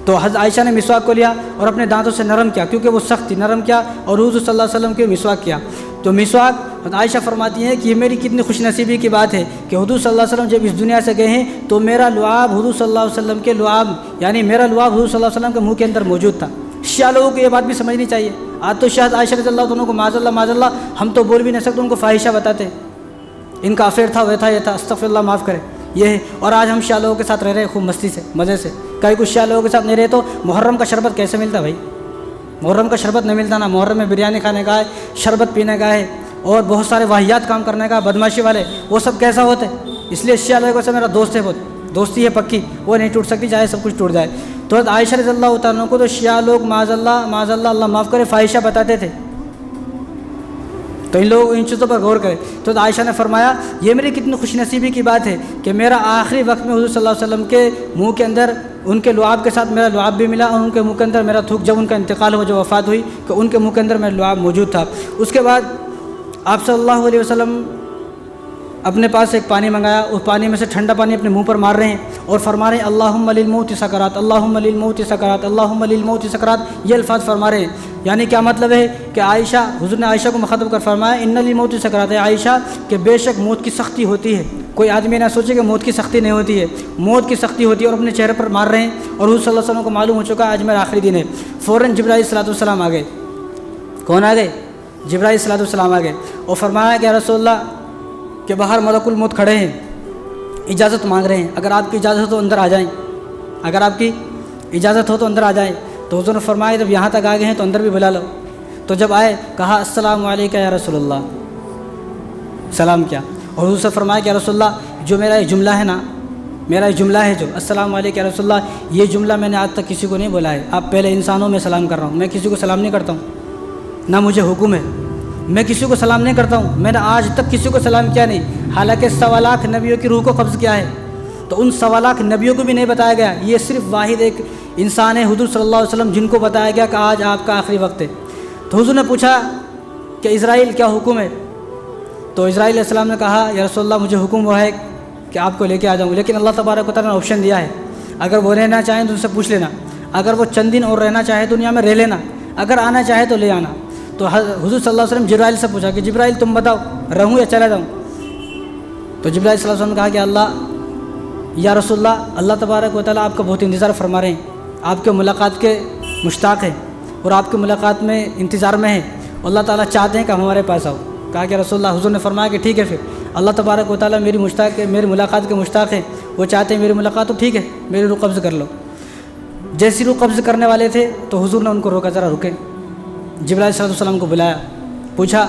تو حضرت عائشہ نے مسواک کو لیا اور اپنے دانتوں سے نرم کیا، کیونکہ وہ سخت تھی، نرم کیا اور حضور صلی اللہ علیہ وسلم کے مسواک کیا۔ تو مسواک حضرت عائشہ فرماتی ہیں کہ یہ میری کتنی خوش نصیبی کی بات ہے کہ حضور صلی اللہ علیہ وسلم جب اس دنیا سے گئے ہیں تو میرا لعاب حضور صلی اللہ علیہ وسلم کے لعاب، یعنی میرا لعاب حضور صلی اللہ علیہ وسلم کے منہ کے اندر موجود تھا۔ شیعہ لوگوں کو یہ بات بھی سمجھنی چاہیے، آج تو شاید عائشہ رضی اللہ عنہ کو معاذ اللہ ہم تو بول بھی نہیں سکتے، ان کو فاحشہ بتاتے، ان کا افیئر تھا، وہ تھا، یہ تھا، استغفر اللہ معاف کرے، یہ ہے۔ اور آج ہم شیعہ لوگوں کے ساتھ رہ رہے ہیں خوب مستی سے، مزے سے۔ کئی کچھ شیعہ لوگوں کے ساتھ نہیں رہے تو محرم کا شربت کیسے ملتا بھائی؟ محرم کا شربت نہیں ملتا نا، محرم میں بریانی کھانے کا ہے، شربت پینے کا ہے، اور بہت سارے واہیات کام کرنے کا، بدماشی والے، وہ سب کیسا ہوتے؟ اس لیے شیعہ لوگوں سے میرا دوست ہے، بہت دوستی ہے پکی، وہ نہیں ٹوٹ سکتی چاہے سب کچھ ٹوٹ جائے۔ تو عائشہ رضی اللہ تعالیٰ عنہ کو تو شیعہ لوگ معاذ اللہ اللہ معاف کرے فاحشہ بتاتے تھے، تو ان چیزوں پر غور کرے۔ تو عائشہ نے فرمایا یہ میری کتنی خوش نصیبی کی بات ہے کہ میرا آخری وقت میں حضور صلی اللہ علیہ وسلم کے منہ کے اندر ان کے لعاب کے ساتھ میرا لعاب بھی ملا، اور ان کے منہ کے اندر میرا تھوک، جب ان کا انتقال ہوا، جو وفات ہوئی، کہ ان کے منہ کے اندر میرا لعاب موجود تھا۔ اس کے بعد آپ صلی اللہ علیہ وسلم اپنے پاس ایک پانی منگایا، اس پانی میں سے ٹھنڈا پانی اپنے منہ پر مار رہے ہیں اور فرما رہے ہیں اللہم للموت سکرات، اللہم للموت سکرات، اللہم للموت سکرات، یہ الفاظ فرما رہے ہیں۔ یعنی کیا مطلب ہے کہ عائشہ، حضور نے عائشہ کو مخاطب کر فرمایا ان للموت سکرات، ہے عائشہ کہ بے شک موت کی سختی ہوتی ہے، کوئی آدمی نہ سوچے کہ موت کی سختی نہیں ہوتی ہے، موت کی سختی ہوتی ہے، اور اپنے چہرے پر مار رہے ہیں، اور حضور صلی اللہ علیہ وسلم کو معلوم ہو چکا ہے آج میرا آخری دن ہے۔ فوراً جبرائیل صلی اللہ علیہ وسلم آ گئے۔ کون آ گئے؟ جبرائیل صلی اللہ علیہ وسلم آ گئے اور فرمایا کہ یا رسول اللہ کہ باہر ملک الموت کھڑے ہیں، اجازت مانگ رہے ہیں، اگر آپ کی اجازت ہو تو اندر آ جائیں، اگر آپ کی اجازت ہو تو اندر آ جائیں۔ تو حضور نے فرمایا جب یہاں تک آ گئے ہیں تو اندر بھی بلا لو۔ تو جب آئے کہا السلام علیکم یا رسول اللہ، سلام کیا، اور حضور سے فرمایا کہ یا رسول اللہ جو میرا یہ جملہ ہے نا، میرا یہ جملہ ہے جو السلام علیکم یا رسول اللہ، یہ جملہ میں نے آج تک کسی کو نہیں بولا ہے، آپ پہلے انسانوں میں سلام کر رہا ہوں، میں کسی کو سلام نہیں کرتا ہوں، نہ مجھے حکم ہے، میں کسی کو سلام نہیں کرتا ہوں، میں نے آج تک کسی کو سلام کیا نہیں، حالانکہ 1.25 لاکھ نبیوں کی روح کو قبض کیا ہے، تو ان 1.25 لاکھ نبیوں کو بھی نہیں بتایا گیا، یہ صرف واحد ایک انسان ہے حضور صلی اللہ علیہ وسلم جن کو بتایا گیا کہ آج آپ کا آخری وقت ہے۔ تو حضور نے پوچھا کہ اسرائیل کیا حکم ہے؟ تو اسرائیل علیہ السلام نے کہا یا رسول اللہ مجھے حکم وہ ہے کہ آپ کو لے کے آ جاؤں، لیکن اللہ تبارک و تعالیٰ نے آپشن دیا ہے، اگر وہ رہنا چاہیں تو ان سے پوچھ لینا، اگر وہ چند دن اور رہنا چاہے دنیا میں رہ لینا، اگر آنا چاہے تو لے آنا۔ تو حضور صلی اللہ علیہ وسلم جبرائیل سے پوچھا کہ جبرائیل تم بتاؤ رہوں یا چلا جاؤں؟ تو جبرائیل صلی اللہ علیہ وسلم نے کہا کہ اللہ یا رسول اللہ تبارک و تعالیٰ آپ کا بہت انتظار فرما رہے ہیں، آپ کے ملاقات کے مشتاق ہیں اور آپ کے ملاقات میں انتظار میں ہیں، اللہ تعالیٰ چاہتے ہیں کہ ہمارے پاس آؤ۔ کہا کہ رسول اللہ، حضور نے فرمایا کہ ٹھیک ہے، پھر اللہ تبارک و تعالیٰ میری ملاقات کے مشتاق ہیں، وہ چاہتے ہیں میری ملاقات، تو ٹھیک ہے میری روح قبض کر لو۔ جیسی روح قبض کرنے والے تھے تو حضور نے ان کو روکا، ذرا رکے۔ جبرائیل صلی اللہ علیہ وسلم کو بلایا، پوچھا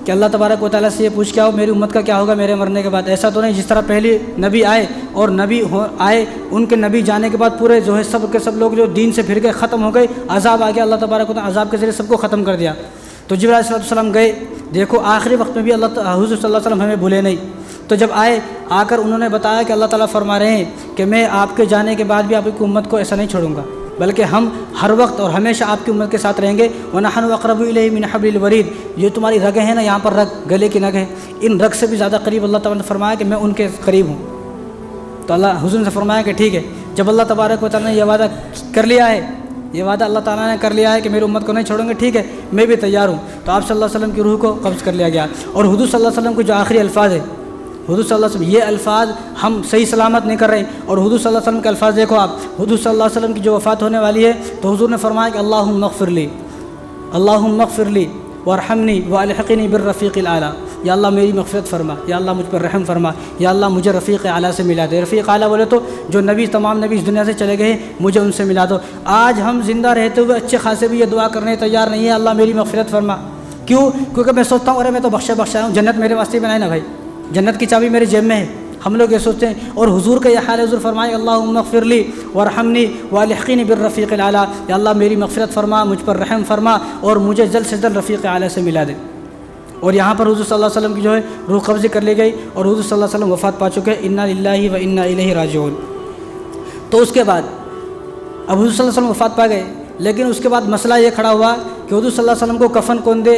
کہ اللہ تبارک و تعالیٰ سے یہ پوچھ کے آؤ میری امت کا کیا ہوگا میرے مرنے کے بعد، ایسا تو نہیں جس طرح پہلے نبی آئے اور آئے ان کے نبی جانے کے بعد پورے جو ہے سب کے سب لوگ جو دین سے پھر گئے، ختم ہو گئے، عذاب آ گیا، اللہ تبارک و تعالیٰ عذاب کے ذریعے سب کو ختم کر دیا۔ تو جبرائیل صلی اللہ علیہ وسلم گئے، دیکھو آخری وقت میں بھی حضور صلی اللہ علیہ وسلم ہمیں بھولے نہیں۔ تو جب آئے، آ کر انہوں نے بتایا کہ اللہ تعالیٰ فرما رہے ہیں کہ میں آپ کے جانے کے بعد بھی آپ کی امت کو ایسا نہیں چھوڑوں گا، بلکہ ہم ہر وقت اور ہمیشہ آپ کی امت کے ساتھ رہیں گے۔ وَنَحْنُ أَقْرَبُ إِلَيْهِ مِنْ حَبْلِ الْوَرِيدِ، یہ تمہاری رگیں ہیں نا، یہاں پر رگ، گلے کی نگ ہے، ان رگ سے بھی زیادہ قریب اللہ تعالیٰ نے فرمایا کہ میں ان کے قریب ہوں۔ تو اللہ حضور نے فرمایا کہ ٹھیک ہے، جب اللہ تبارک و تعالیٰ نے یہ وعدہ کر لیا ہے، یہ وعدہ اللہ تعالیٰ نے کر لیا ہے کہ میری امت کو نہیں چھوڑیں گے، ٹھیک ہے میں بھی تیار ہوں۔ تو آپ صلی اللہ علیہ وسلم کی روح کو قبض کر لیا گیا، اور حضور صلی اللہ علیہ وسلم کے جو آخری الفاظ ہے، حضور صلی اللہ علیہ وسلم، یہ الفاظ ہم صحیح سلامت نہیں کر رہے ہیں، اور حضور صلی اللہ علیہ وسلم کے الفاظ دیکھو آپ، حضور صلی اللہ علیہ وسلم کی جو وفات ہونے والی ہے تو حضور نے فرمایا کہ اللہم اغفر لی، اللہم اغفر لی وارحمنی والحقنی بالرفیق الاعلیٰ، یا اللہ میری مغفرت فرما، یا اللہ مجھ پر رحم فرما، یا اللہ مجھے رفیق اعلیٰ سے ملا دے۔ رفیق اعلیٰ بولے تو جو نبی، تمام نبی اس دنیا سے چلے گئے مجھے ان سے ملا دو۔ آج ہم زندہ رہتے ہوئے اچھے خاصے بھی یہ دعا کرنے تیار نہیں ہے اللہ میری مغفرت فرما۔ کیوں؟ کیونکہ میں سوچتا ہوں ارے میں تو بخشا ہوں، جنت میرے واسطے بنائے نا بھائی، جنت کی چابی میرے جیب میں ہے۔ ہم لوگ یہ سوچتے ہیں، اور حضور کا یہ حال ہے، حضور فرمائے اللہم اغفر لی وارحمنی والحقنی بالرفیق الاعلیٰ، یا اللہ میری مغفرت فرما، مجھ پر رحم فرما اور مجھے جلد سے جلد رفیق اعلیٰ سے ملا دے۔ اور یہاں پر حضور صلی اللہ علیہ وسلم کی جو ہے روح قبض کر لی گئی اور حضور صلی اللہ علیہ وسلم وفات پا چکے، انا للہ و انا الیہ راجعون۔ تو اس کے بعد اب حضور صلی اللہ علیہ وسلم وفات پا گئے، لیکن اس کے بعد مسئلہ یہ کھڑا ہوا کہ حضور صلی اللہ علیہ وسلم کو کفن کون دے،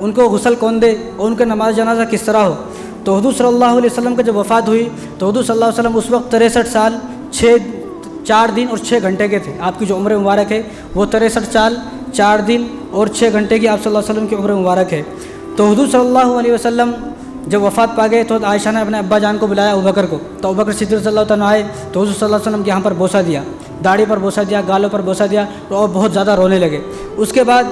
ان کو غسل کون دے، اور ان کے نماز جنازہ کس طرح ہو۔ تو حضور صلی اللہ علیہ وسلم کا جب وفات ہوئی تو حضور صلی اللہ علیہ وسلم اس وقت 63 سال 4 دن اور 6 گھنٹے کے تھے۔ آپ کی جو عمر مبارک ہے وہ 63 سال 4 دن اور 6 گھنٹے کی آپ صلی اللہ علیہ وسلم کی عمر مبارک ہے۔ تو حضور صلی اللہ علیہ وسلم جب وفات پا گئے تو عائشہ نے اپنے ابا جان کو بلایا، ابوبکر کو، تو ابوبکر صدیق رضی اللہ تعالیٰ آئے تو حضور صلی اللہ علیہ وسلم کے یہاں پر بوسہ دیا، داڑھی پر بوسہ دیا، گالوں پر بوسہ دیا اور بہت زیادہ رونے لگے۔ اس کے بعد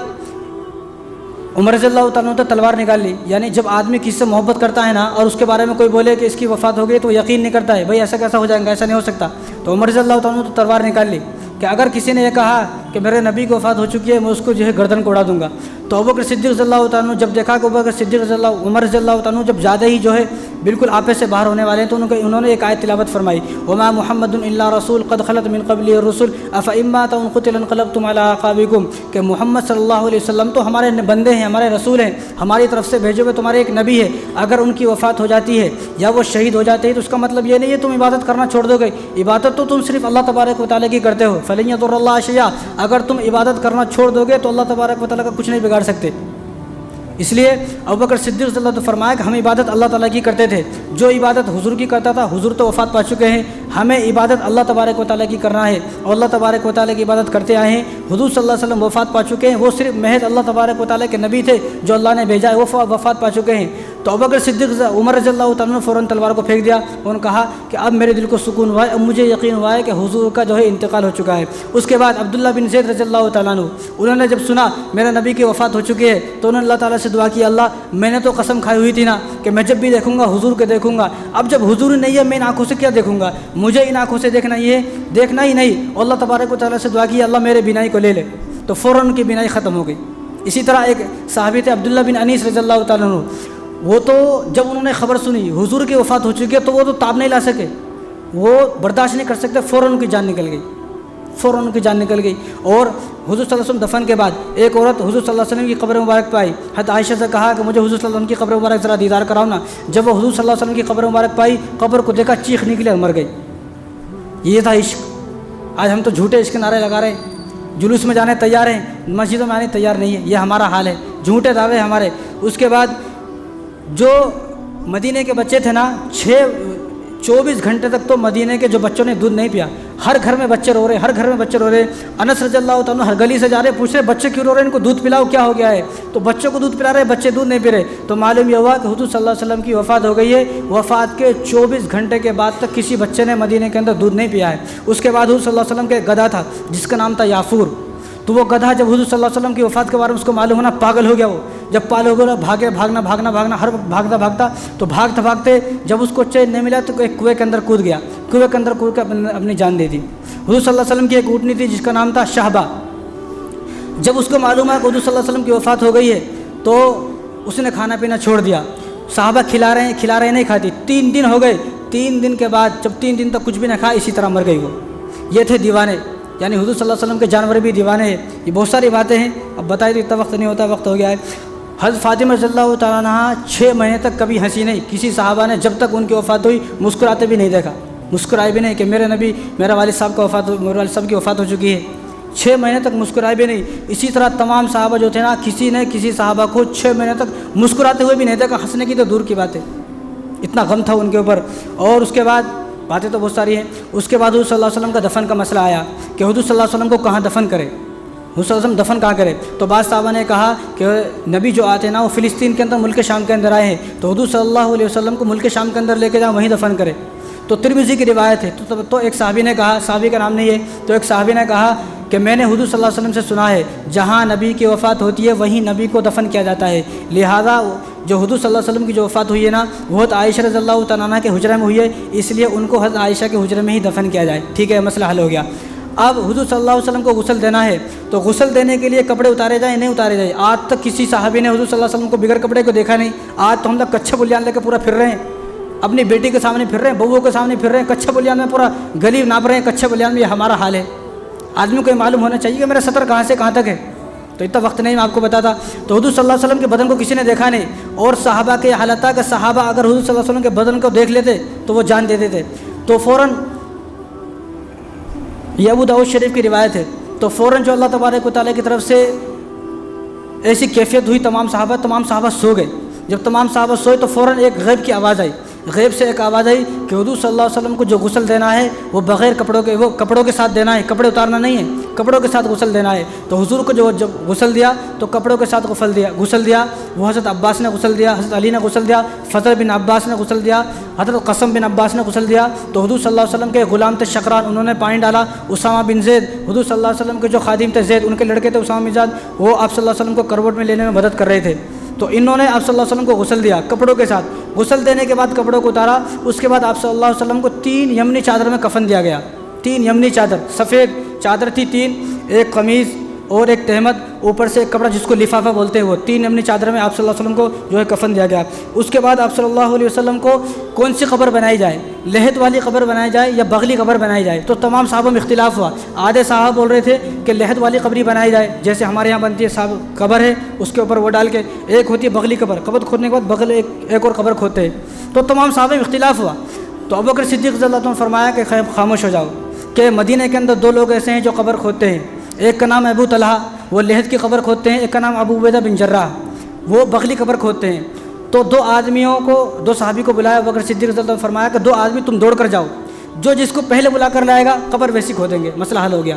عمر رضی اللہ تعالیٰ نے تلوار نکال لی، یعنی جب آدمی کسی سے محبت کرتا ہے نا اور اس کے بارے میں کوئی بولے کہ اس کی وفات ہو گئی تو وہ یقین نہیں کرتا ہے، بھائی ایسا کیسا ہو جائے گا، ایسا نہیں ہو سکتا۔ تو عمر رضی اللہ تعالیٰ نے تلوار نکال لی کہ اگر کسی نے یہ کہا کہ میرے نبی کی وفات ہو چکی ہے میں اس کو جو ہے گردن کو اڑا دوں گا۔ تو ابوبکر صدیق رضی اللہ تعالیٰ نے جب دیکھا کہ ابوبکر صدیق رضی اللہ، عمر رضی اللہ تعالیٰ جب زیادہ ہی جو ہے بالکل آپے سے باہر ہونے والے ہیں تو انہوں نے ایک آیت تلاوت فرمائی، وما محمد الا رسول قد خلت من قبلہ الرسل افإن مات أو قتل انقلبتم على أعقابكم، کہ محمد صلی اللہ علیہ وسلم تو ہمارے بندے ہیں، ہمارے رسول ہیں، ہماری طرف سے بھیجے ہوئے تمہارے ایک نبی ہے، اگر ان کی وفات ہو جاتی ہے یا وہ شہید ہو جاتے ہیں تو اس کا مطلب یہ نہیں ہے تم عبادت کرنا چھوڑ دو گے، عبادت تو تم صرف اللہ تبارک و تعالیٰ کی کرتے ہو، فلن یضر اللہ شیئا، اگر تم عبادت کرنا چھوڑ دو گے تو اللہ تبارک و تعالیٰ کا کچھ نہیں بگاڑ سکتے۔ اس لیے ابوبکر صدیق رضی اللہ عنہ فرمایا کہ ہم عبادت اللہ تعالیٰ کی کرتے تھے، جو عبادت حضور کی کرتا تھا، حضور تو وفات پا چکے ہیں، ہمیں عبادت اللہ تبارک و تعالیٰ کی کرنا ہے اور اللہ تبارک و تعالیٰ کی عبادت کرتے آئے ہیں۔ حضور صلی اللہ علیہ وسلم وفات پا چکے ہیں، وہ صرف محض اللہ تبارک و تعالیٰ کے نبی تھے جو اللہ نے بھیجا ہے، وہ وفات پا چکے ہیں۔ تو ابوبکر صدیق عمر رضی اللہ تعالیٰ نے فوراً تلوار کو پھینک دیا، انہوں نے کہا کہ اب میرے دل کو سکون ہوا ہے، اب مجھے یقین ہوا ہے کہ حضور کا جو ہے انتقال ہو چکا ہے۔ اس کے بعد عبداللہ بن زید رضی اللہ تعالیٰ عنہ، انہوں نے جب سنا میرے نبی کی وفات ہو چکی ہے تو انہوں نے اللہ تعالیٰ سے دعا کی، اللہ میں نے تو قسم کھائی ہوئی تھی نا کہ میں جب بھی دیکھوں گا حضور کے دیکھوں گا، اب جب حضور نہیں ہے میں ان آنکھوں سے کیا دیکھوں گا، مجھے ان آنکھوں سے دیکھنا ہی نہیں، اور اللہ تبارک و تعالیٰ سے دعا کی اللہ میرے بینائی کو لے لے، تو فوراً ان کی بینائی ختم ہو گئی۔ اسی طرح ایک صحابی تھے عبداللہ بن انیس رضی اللہ تعالیٰ عنہ، وہ تو جب انہوں نے خبر سنی حضور کی وفات ہو چکی ہے تو وہ تو تاب نہیں لا سکے، وہ برداشت نہیں کر سکتے، فوراً ان کی جان نکل گئی۔ اور حضور صلی اللہ علیہ وسلم دفن کے بعد ایک عورت حضور صلی اللہ علیہ وسلم کی قبر مبارک پہ آئی، حضرت عائشہ سے کہا کہ مجھے حضور صلی اللہ علیہ وسلم کی قبر مبارک ذرا دیدار کراؤ نا۔ جب وہ حضور صلی اللہ علیہ وسلم کی قبر مبارک پائی، قبر کو دیکھا، چیخ نکلے اور مر گئی۔ یہ تھا عشق۔ آج ہم تو جھوٹے عشق کے نعرے لگا رہے ہیں، جلوس میں جانے تیار ہیں، مسجدوں میں آنے تیار نہیں ہے، یہ ہمارا حال ہے، جھوٹے دعوے ہمارے۔ اس کے بعد جو مدینے کے بچے تھے نا، 24 گھنٹے تک تو مدینے کے جو بچوں نے دودھ نہیں پیا، ہر گھر میں بچے رو رہے، انس رضی اللہ تعالیٰ ہر گلی سے جا رہے، پوچھ رہے بچے کیوں رو رہے ہیں، ان کو دودھ پلاؤ، کیا ہو گیا ہے؟ تو بچوں کو دودھ پلا رہے، بچے دودھ نہیں پی رہے۔ تو معلوم یہ ہوا کہ حضور صلی اللہ علیہ وسلم کی وفات ہو گئی ہے، وفات کے 24 گھنٹے کے بعد تک کسی بچے نے مدینے کے اندر دودھ نہیں پیا ہے۔ اس کے بعد حضور صلی اللہ علیہ وسلم کے ایک گدھا تھا جس کا نام تھا یافور، تو وہ گدھا جب حضور صلی اللہ علیہ وسلم کی وفات کے بارے میں اس کو معلوم ہونا، پاگل ہو گیا۔ وہ جب پاگل ہو گیا، بھاگنا ہر وقت بھاگتا تو بھاگتے جب اس کو چین نہیں ملا تو ایک کنویں کے اندر کود گیا، کنویں کے اندر کود کے اپنی جان دے دی۔ حضور صلی اللہ علیہ وسلم کی ایک اونٹنی تھی جس کا نام تھا شہبہ، جب اس کو معلوم ہے کہ حضور صلی اللہ علیہ وسلم کی وفات ہو گئی ہے تو اس نے کھانا پینا چھوڑ دیا۔ صحابہ کھلا رہے ہیں نہیں کھاتی، 3 دن ہو گئے، 3 دن کے بعد جب 3 دن تک کچھ بھی نہ کھا، اسی طرح مر گئی وہ۔ یہ تھے دیوانے، یعنی حضور صلی اللہ علیہ وسلم کے جانور بھی دیوانے ہیں۔ یہ بہت ساری باتیں ہیں، اب بتائے تو اتنا وقت نہیں ہوتا، وقت ہو گیا ہے۔ حضرت فاطمہ رضی اللہ تعالیٰ عنہا 6 مہینے تک کبھی ہنسی نہیں، کسی صحابہ نے جب تک ان کی وفات ہوئی مسکراتے بھی نہیں دیکھا، مسکرائے بھی نہیں کہ میرے نبی، میرا والد صاحب میرے والد صاحب کی وفات ہو چکی ہے، 6 مہینے تک مسکرائے بھی نہیں۔ اسی طرح تمام صحابہ جو تھے نا، کسی نے کسی صحابہ کو 6 مہینے تک مسکراتے ہوئے بھی نہیں دیکھا، ہنسنے کی تو دور کی بات ہے، اتنا غم تھا ان کے اوپر۔ اور اس کے بعد باتیں تو بہت ساری ہیں۔ اس کے بعد حضور صلی اللہ علیہ وسلم کا دفن کا مسئلہ آیا کہ حضور صلی اللہ علیہ وسلم کو کہاں دفن کرے، حضور صلی اللہ علیہ وسلم دفن کہاں کرے؟ تو بعض صحابہ نے کہا کہ نبی جو آتے نا وہ فلسطین کے اندر ملک شام کے اندر آئے ہیں، تو حضور صلی اللہ علیہ وسلم کو ملک شام کے اندر لے کے جاؤ، وہیں دفن کرے۔ تو ترمذی کی روایت ہے۔ تو ایک صحابی نے کہا، صحابی کا نام نہیں ہے، تو ایک صحابی نے کہا کہ میں نے حضور صلی اللہ علیہ وسلم سے سنا ہے جہاں نبی کی وفات ہوتی ہے وہیں نبی کو دفن کیا جاتا ہے، لہذا جو حضور صلی اللہ علیہ وسلم کی جو وفات ہوئی ہے نا وہ حضرت عائشہ رضی اللہ تعالیٰ عنہ کے حجرے میں ہوئی ہے، اس لیے ان کو حضرت عائشہ کے حجرے میں ہی دفن کیا جائے۔ ٹھیک ہے، مسئلہ حل ہو گیا۔ اب حضور صلی اللہ علیہ وسلم کو غسل دینا ہے تو غسل دینے کے لیے کپڑے اتارے جائیں نہیں اتارے جائیں؟ آج تک کسی صحابی نے حضور صلی اللہ علیہ وسلم کو بغیر کپڑے کو دیکھا نہیں۔ آج تو ہم لوگ کچھا بلیان لے کے پورا پھر رہے ہیں، اپنی بیٹی کے سامنے پھر رہے ہیں، بہوؤں کے سامنے پھر رہے ہیں، کچھا بلیان میں پورا گلی ناپ رہے ہیں، کچھا بلیان میں یہ ہمارا حال ہے۔ آدمی کو یہ معلوم ہونا چاہیے کہ میرا سطر کہاں سے کہاں تک ہے، تو اتنا وقت نہیں میں آپ کو بتاتا۔ تو حضور صلی اللہ علیہ وسلم کے بدن کو کسی نے دیکھا نہیں، اور صحابہ کے حالت تھا کہ صحابہ اگر حضور صلی اللہ علیہ وسلم کے بدن کو دیکھ لیتے تو وہ جان دے دیتے، تو فوراً، یہ ابو داؤد شریف کی روایت ہے، تو فوراً جو اللہ تبارک و تعالیٰ کی طرف سے ایسی کیفیت ہوئی، تمام صحابہ سو گئے۔ جب تمام صحابہ سوئے تو فوراً ایک غیب کی آواز آئی، غیب سے ایک آواز آئی کہ حضور صلی اللہ علیہ وسلم کو جو غسل دینا ہے وہ بغیر کپڑوں کے، وہ کپڑوں کے ساتھ دینا ہے، کپڑے اتارنا نہیں ہے، کپڑوں کے ساتھ غسل دینا ہے۔ تو حضور کو جب غسل دیا تو کپڑوں کے ساتھ غسل دیا، وہ حضرت عباس نے غسل دیا، حضرت علی نے غسل دیا، فضل بن عباس نے غسل دیا، حضرت قاسم بن عباس نے غسل دیا۔ تو حضور صلی اللہ علیہ وسلم کے غلام تھے شقران، انہوں نے پانی ڈالا، اسامہ بن زید، حضور صلی اللہ علیہ وسلم کے جو خادم تھے زید، ان کے لڑکے تھے اسامہ بن زید، وہ آپ صلی اللہ علیہ وسلم کو کروٹ میں لینے میں مدد کر رہے تھے۔ تو انہوں نے آپ صلی اللہ علیہ وسلم کو غسل دیا کپڑوں کے ساتھ، غسل دینے کے بعد کپڑوں کو اتارا، اس کے بعد آپ صلی اللہ علیہ وسلم کو 3 یمنی چادر میں کفن دیا گیا۔ 3 یمنی چادر، سفید چادر تھی 3، ایک قمیض اور ایک تہمت، اوپر سے ایک کپڑا جس کو لفافہ بولتے ہیں، وہ 3 یمنی چادر میں آپ صلی اللہ علیہ وسلم کو جو ہے کفن دیا گیا۔ اس کے بعد آپ صلی اللہ علیہ وسلم کو کون سی قبر بنائی جائے، لحد والی قبر بنائی جائے یا بغلی قبر بنائی جائے؟ تو تمام صحابوں میں اختلاف ہوا۔ آدھے صحابہ بول رہے تھے کہ لحد والی قبری بنائی جائے، جیسے ہمارے یہاں بنتی ہے، صاحب قبر ہے اس کے اوپر وہ ڈال کے، ایک ہوتی ہے بغلی قبر کھودنے کے بعد بغل ایک اور قبر کھودتے ہیں۔ تو تمام صحابہ میں اختلاف ہوا۔ تو ابوبکر صدیق رضی اللہ عنہ نے فرمایا کہ خاموش ہو جاؤ، کہ مدینہ کے اندر 2 لوگ ایسے ہیں جو قبر کھودتے ہیں، ایک کا نام ابو طلحہ، وہ لحد کی قبر کھودتے ہیں، ایک کا نام ابو عبیدہ بن جراح، وہ بغلی قبر کھودتے ہیں۔ تو 2 آدمیوں کو، 2 صحابی کو بلایا، ابوبکر صدیق رضی اللہ عنہ نے فرمایا کہ 2 آدمی تم دوڑ کر جاؤ، جو جس کو پہلے بلا کر لائے گا قبر ویسی کھودیں گے۔ مسئلہ حل ہو گیا۔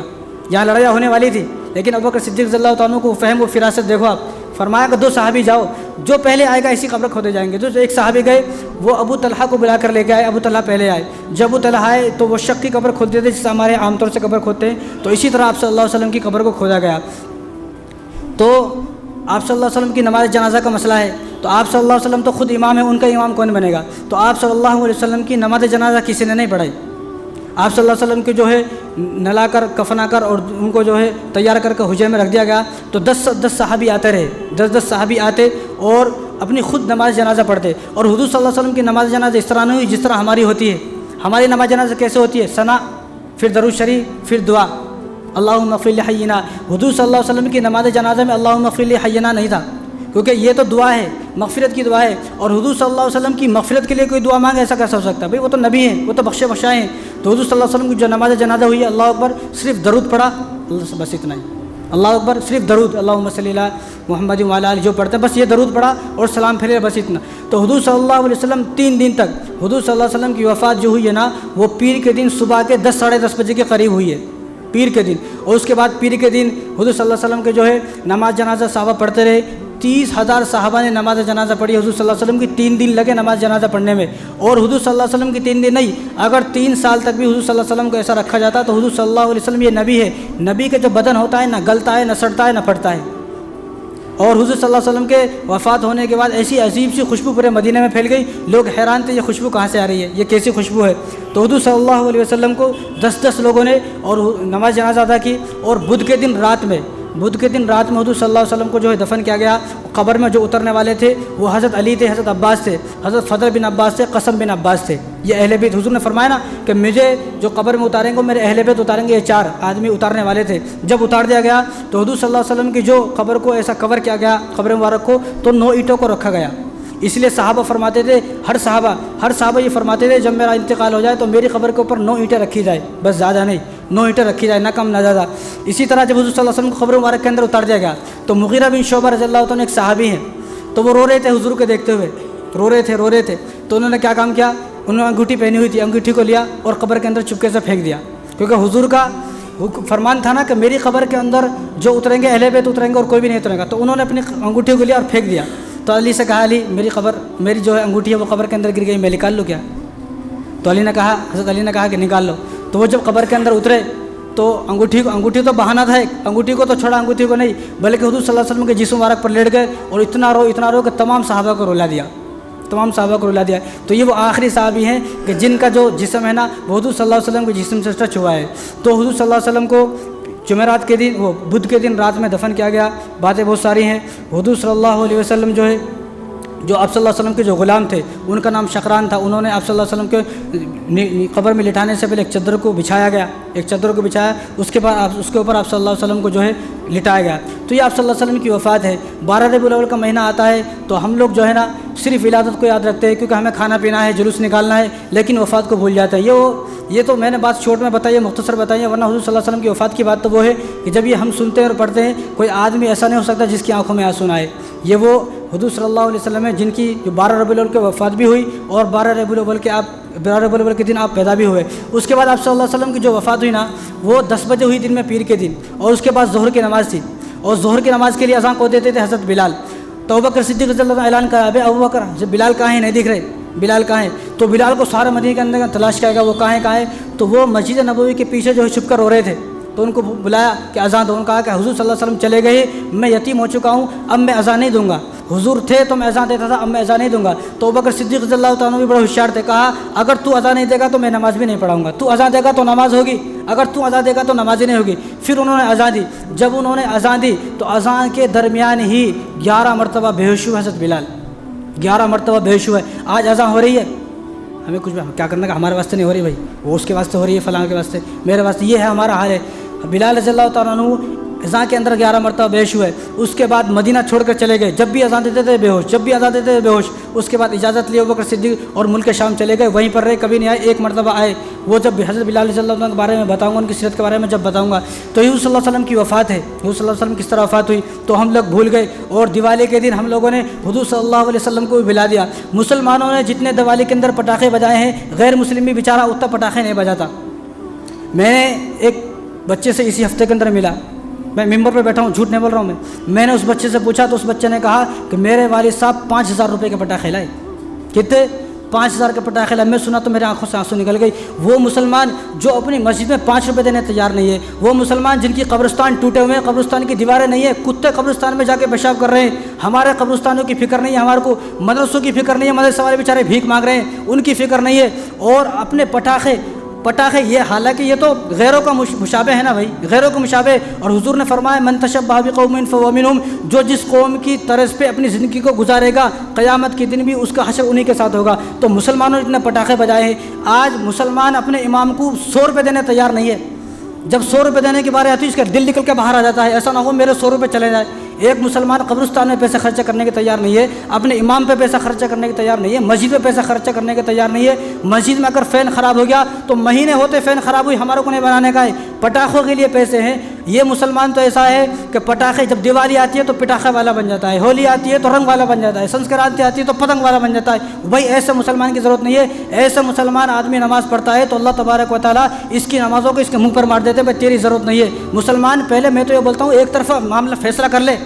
یہاں لڑائیاں ہونے والی تھی، لیکن ابوبکر صدیق رضی اللہ عنہ کو فہم و فراست دیکھو آپ، فرمایا کہ 2 صحابی جاؤ، جو پہلے آئے گا اسی قبر کھودے جائیں گے۔ جو ایک صحابی گئے، وہ ابو طلحہ کو بلا کر لے کے آئے، ابو طلحہ پہلے آئے۔ جب ابو طلحہ آئے تو وہ شق کی قبر کھودتے تھے جسے ہمارے عام طور سے قبر کھودتے ہیں، تو اسی طرح آپ صلی اللہ علیہ وسلم کی قبر کو کھودا گیا۔ تو آپ صلی اللہ علیہ وسلم کی نماز جنازہ کا مسئلہ ہے، تو آپ صلی اللہ علیہ وسلم تو خود امام ہے، ان کا امام کون بنے گا؟ تو آپ صلی اللہ علیہ وسلم کی نماز جنازہ کسی نے نہیں پڑھائی۔ آپ صلی اللہ علیہ وسلم کے جو ہے نلا کر کفنا کر اور ان کو جو ہے تیار کر کے حجرے میں رکھ دیا گیا، تو 10 صحابی آتے رہے، 10 صحابی آتے اور اپنی خود نماز جنازہ پڑھتے۔ اور حضور صلی اللہ علیہ وسلم کی نماز جنازہ اس طرح نہیں ہوئی جس طرح ہماری ہوتی ہے۔ ہماری نماز جنازہ کیسے ہوتی ہے؟ ثنا، پھر درود شریف، پھر دعا، اللہم اغفر لحینا۔ حضور صلی اللہ علیہ وسلم کی نماز جنازہ میں اللہم اغفر لحینا نہیں تھا، کیونکہ یہ تو دعا ہے، مغفرت کی دعا ہے، اور حضور صلی اللہ علیہ وسلم کی مغفرت کے لیے کوئی دعا مانگے ایسا کیسا ہو سکتا ہے؟ بھائی وہ تو نبی ہیں، وہ تو بخشے بخشائے ہیں۔ تو حضور صلی اللہ علیہ وسلم کی جو نماز جنازہ ہوئی ہے، اللہ اکبر، صرف درود پڑھا، بس اتنا ہی، اللہ اکبر، صرف درود، اللہم صلی علی محمد وعلی آلہ، جو پڑھتے ہیں بس یہ درود پڑھا اور سلام پھیرے، بس اتنا۔ تو حضور صلی اللہ علیہ وسلم 3 دن تک، حضور صلی اللہ علیہ وسلم کی وفات جو ہوئی ہے نا، وہ پیر کے دن صبح کے 10 ساڑھے 10 بجے کے قریب ہوئی ہے، پیر کے دن۔ اور اس کے بعد پیر کے دن حضور صلی اللہ علیہ وسلم کے جو ہے نماز جنازہ صحابہ پڑھتے رہے، 30,000 صحابہ نے نماز جنازہ پڑھی حضور صلی اللہ علیہ وسلم کی، 3 دن لگے نماز جنازہ پڑھنے میں۔ اور حضور صلی اللہ علیہ وسلم کی 3 دن نہیں، اگر 3 سال تک بھی حضور صلی اللہ علیہ وسلم کو ایسا رکھا جاتا تو حضور صلی اللہ علیہ وسلم یہ نبی ہے، نبی کے جو بدن ہوتا ہے نہ گلتا ہے، نہ سڑتا ہے، نہ پھٹتا ہے۔ اور حضور صلی اللہ علیہ وسلم کے وفات ہونے کے بعد ایسی عجیب سی خوشبو پورے مدینہ میں پھیل گئی، لوگ حیران تھے یہ خوشبو کہاں سے آ رہی ہے، یہ کیسی خوشبو ہے؟ تو حضور صلی اللہ علیہ وسلم کو 10 لوگوں نے اور نماز جنازہ ادا کی۔ اور بدھ کے دن رات میں حضور صلی اللہ علیہ وسلم کو جو ہے دفن کیا گیا۔ قبر میں جو اترنے والے تھے وہ حضرت علی تھے، حضرت عباس تھے، حضرت فضل بن عباس تھے، قاسم بن عباس تھے، یہ اہل بیت۔ حضور نے فرمایا نا کہ مجھے جو قبر میں اتاریں گے میرے اہل بیت اتاریں گے، یہ 4 آدمی اتارنے والے تھے۔ جب اتار دیا گیا تو حضور صلی اللہ علیہ وسلم کی جو قبر کو ایسا کور کیا گیا، قبر مبارک کو، تو 9 اینٹوں کو رکھا گیا۔ اس لیے صحابہ فرماتے تھے، ہر صحابہ یہ فرماتے تھے جب میرا انتقال ہو جائے تو میری قبر کے اوپر 9 اینٹیں رکھی جائے، بس زیادہ نہیں، 9 اینٹیں رکھی جائے، نہ کم نہ زیادہ۔ اسی طرح جب حضور صلی اللہ علیہ وسلم کو قبر مبارک کے اندر اتار دیا گیا تو مغیرہ بن شعبہ رضی اللہ عنہ ایک صحابی ہیں، تو وہ رو رہے تھے حضور کو دیکھتے ہوئے، رو رہے تھے۔ تو انہوں نے کیا کام کیا، انہوں نے انگوٹھی پہنی ہوئی تھی، انگوٹھی کو لیا اور قبر کے اندر چپکے سے پھینک دیا، کیونکہ حضور کا فرمان تھا نا کہ میری قبر کے اندر جو اتریں گے اہل بیت اتریں گے اور کوئی بھی نہیں اترے گا۔ تو انہوں نے اپنی انگوٹھی کو لیا اور پھینک دیا۔ تو علی سے کہا، علی میری جو ہے انگوٹھی ہے وہ قبر کے اندر گر گئی، میں نکال لوں کیا؟ تو حضرت علی نے کہا کہ نکال لو. تو وہ جب قبر کے اندر اترے تو انگوٹھی تو بہانا تھا ایک، انگوٹھی کو تو چھوڑا، انگوٹھی کو نہیں، بلکہ حضور صلی اللہ علیہ وسلم کے جسم مبارک پر لیٹ گئے اور اتنا رو کہ تمام صحابہ کو رلا دیا. تو یہ وہ آخری صحابی ہیں کہ جن کا جو جسم ہے نا وہ حضور صلی اللہ علیہ وسلم کے جسم سے ٹچ ہوا ہے. تو حضور صلی اللہ علیہ وسلم کو جمعرات کے دن، وہ بدھ کے دن رات میں دفن کیا گیا. باتیں بہت ساری ہیں. حضور صلی اللہ علیہ وسلم جو آپ صلی اللہ علیہ وسلم کے جو غلام تھے ان کا نام شقران تھا. انہوں نے آپ صلی اللہ علیہ وسلم کے قبر میں لٹانے سے پہلے ایک چادر کو بچھایا، اس کے بعد اس کے اوپر آپ صلی اللہ علیہ وسلم کو جو ہے لٹایا گیا. تو یہ آپ صلی اللہ علیہ وسلم کی وفات ہے. 12 ربیع الاول کا مہینہ آتا ہے تو ہم لوگ جو ہے نا صرف ولادت کو یاد رکھتے ہیں کیونکہ ہمیں کھانا پینا ہے، جلوس نکالنا ہے، لیکن وفات کو بھول جاتے ہیں. یہ تو میں نے بات شارٹ میں بتائی ہے، مختصر بتائی ہے، ورنہ حضور صلی اللہ علیہ وسلم کی وفات کی بات تو وہ ہے کہ جب یہ ہم سنتے ہیں اور پڑھتے ہیں کوئی آدمی ایسا نہیں ہو سکتا جس کی آنکھوں میں آنسو نہ آئے. یہ وہ حضور صلی اللہ علیہ وسلم ہے جن کی جو 12 ربیع الاول کی وفات بھی ہوئی اور 12 ربیع الاول کے دن آپ پیدا بھی ہوئے. اس کے بعد آپ صلی اللہ علیہ وسلم کی جو وفات ہوئی نا وہ 10 بجے ہوئی دن میں پیر کے دن، اور اس کے بعد ظہر کی نماز تھی، اور ظہر کی نماز کے لیے اذان کو دیتے تھے حضرت بلال. تو ابوبکر صدیق رضی اللہ عنہ اعلان کرا، ابے ابوبکر بلال کہاں ہیں؟ نہیں دکھ رہے، بلال کہاں ہیں؟ تو بلال کو سارے مدینے کے اندر تلاش کیا گیا، وہ کہاں ہے؟ تو وہ مسجد نبوی کے پیچھے جو ہے چھپ کر رو رہے تھے. تو ان کو بلایا کہ اذان دو. انہوں نے کہا کہ حضور صلی اللہ علیہ وسلم چلے گئے، میں یتیم ہو چکا ہوں، اب میں اذان نہیں دوں گا. حضور تھے تو میں اذان دیتا تھا، اب میں اذان نہیں دوں گا. تو ابوبکر صدیق رضی اللہ تعالیٰ عنہ بھی بڑا ہوشیار تھے. کہا اگر تو اذان نہیں دے گا تو میں نماز بھی نہیں پڑھاؤں گا. تو اذان دے گا تو نماز ہوگی، اگر تو اذان دے گا تو نماز ہی نہیں ہوگی. پھر انہوں نے اذان دی. جب انہوں نے اذان دی تو اذان کے درمیان ہی 11 مرتبہ بے ہوش ہوئے حضرت بلال. 11 مرتبہ بے ہوش ہوئے. آج اذان ہو رہی ہے، ہمیں کچھ کیا کرنا ہے؟ ہمارے واسطے نہیں ہو رہی بھائی، وہ اس کے واسطے ہو رہی ہے، فلاں کے واسطے، میرے واسطے. یہ ہے ہمارا حال ہے. بلال رضی اللہ تعالیٰ عنہ اذان کے اندر 11 مرتبہ بے ہوش ہوئے. اس کے بعد مدینہ چھوڑ کر چلے گئے. جب بھی اذان دیتے تھے بے ہوش، جب بھی اذان دیتے تھے بے ہوش. اس کے بعد اجازت لی ابوبکر صدیق اور ملک شام چلے گئے. وہیں پر رہے، کبھی نہیں آئے. ایک مرتبہ آئے، وہ جب حضرت بلال رضی اللہ عنہ کے بارے میں بتاؤں گا، ان کی سیرت کے بارے میں جب بتاؤں گا. تو حضور صلی اللہ علیہ وسلم کی وفات ہے. حضور صلی اللہ علیہ وسلم کس طرح وفات ہوئی تو ہم لوگ بھول گئے. اور دیوالی کے دن ہم لوگوں نے حضور صلی اللہ علیہ وسلم کو بھی بلا دیا. مسلمانوں نے جتنے دیوالی کے اندر پٹاخے بجائے ہیں، غیر مسلم بھی بیچارہ اتنا پٹاخے نہیں بجاتا. میں نے ایک بچے سے اسی ہفتے کے اندر ملا، میں ممبر پہ بیٹھا ہوں، جھوٹ نہیں بول رہا ہوں میں نے اس بچے سے پوچھا تو اس بچے نے کہا کہ میرے والد صاحب 5000 روپے کے پٹاخے لائے. کتنے؟ 5000 کے پٹاخے لائے. میں سنا تو میرے آنکھوں سے آنسو نکل گئی. وہ مسلمان جو اپنی مسجد میں 5 روپے دینے تیار نہیں ہے، وہ مسلمان جن کی قبرستان ٹوٹے ہوئے ہیں، قبرستان کی دیواریں نہیں ہے، کتے قبرستان میں جا کے پیشاب کر رہے ہیں. ہمارے قبرستانوں کی فکر نہیں ہے، ہمارے کو مدرسوں کی فکر نہیں ہے، مدرسے والے بیچارے بھیک مانگ رہے ہیں، ان کی فکر نہیں ہے. اور اپنے پٹاخے یہ حالانکہ یہ تو غیروں کا مشابہ ہے نا بھائی، غیروں کا مشابہ. اور حضور نے فرمایا من تشبہ بقوم فہو منہم، جو جس قوم کی طرز پہ اپنی زندگی کو گزارے گا قیامت کے دن بھی اس کا حشر انہی کے ساتھ ہوگا. تو مسلمانوں نے اتنے پٹاخے بجائے ہیں. آج مسلمان اپنے امام کو 100 روپے دینے تیار نہیں ہے. جب 100 روپے دینے کی باری آتی ہے اس کا دل نکل کے باہر آ جاتا ہے. ایسا نہ ہو میرے 100 روپے چلے جائے. ایک مسلمان قبرستان میں پیسہ خرچہ کرنے کے تیار نہیں ہے، اپنے امام پہ پیسہ خرچہ کرنے کے تیار نہیں ہے، مسجد پہ پیسہ خرچہ کرنے کے تیار نہیں ہے. مسجد میں اگر فین خراب ہو گیا تو مہینے ہوتے فین خراب ہوئی، ہمارے کو نہیں بنانے کا ہے. پٹاخوں کے لیے پیسے ہیں. یہ مسلمان تو ایسا ہے کہ پٹاخے جب دیوالی آتی ہے تو پٹاخے والا بن جاتا ہے، ہولی آتی ہے تو رنگ والا بن جاتا ہے، سنسکرانتی آتی ہے تو پتنگ والا بن جاتا ہے. بھائی ایسے مسلمان کی ضرورت نہیں ہے. ایسے مسلمان آدمی نماز پڑھتا ہے تو اللہ تبارک و تعالیٰ اس کی نمازوں کو اس کے منہ پر مار دیتے ہیں. بھائی تیری ضرورت نہیں ہے. مسلمان پہلے میں تو یہ بولتا ہوں ایک طرفہ معاملہ فیصلہ کر لے،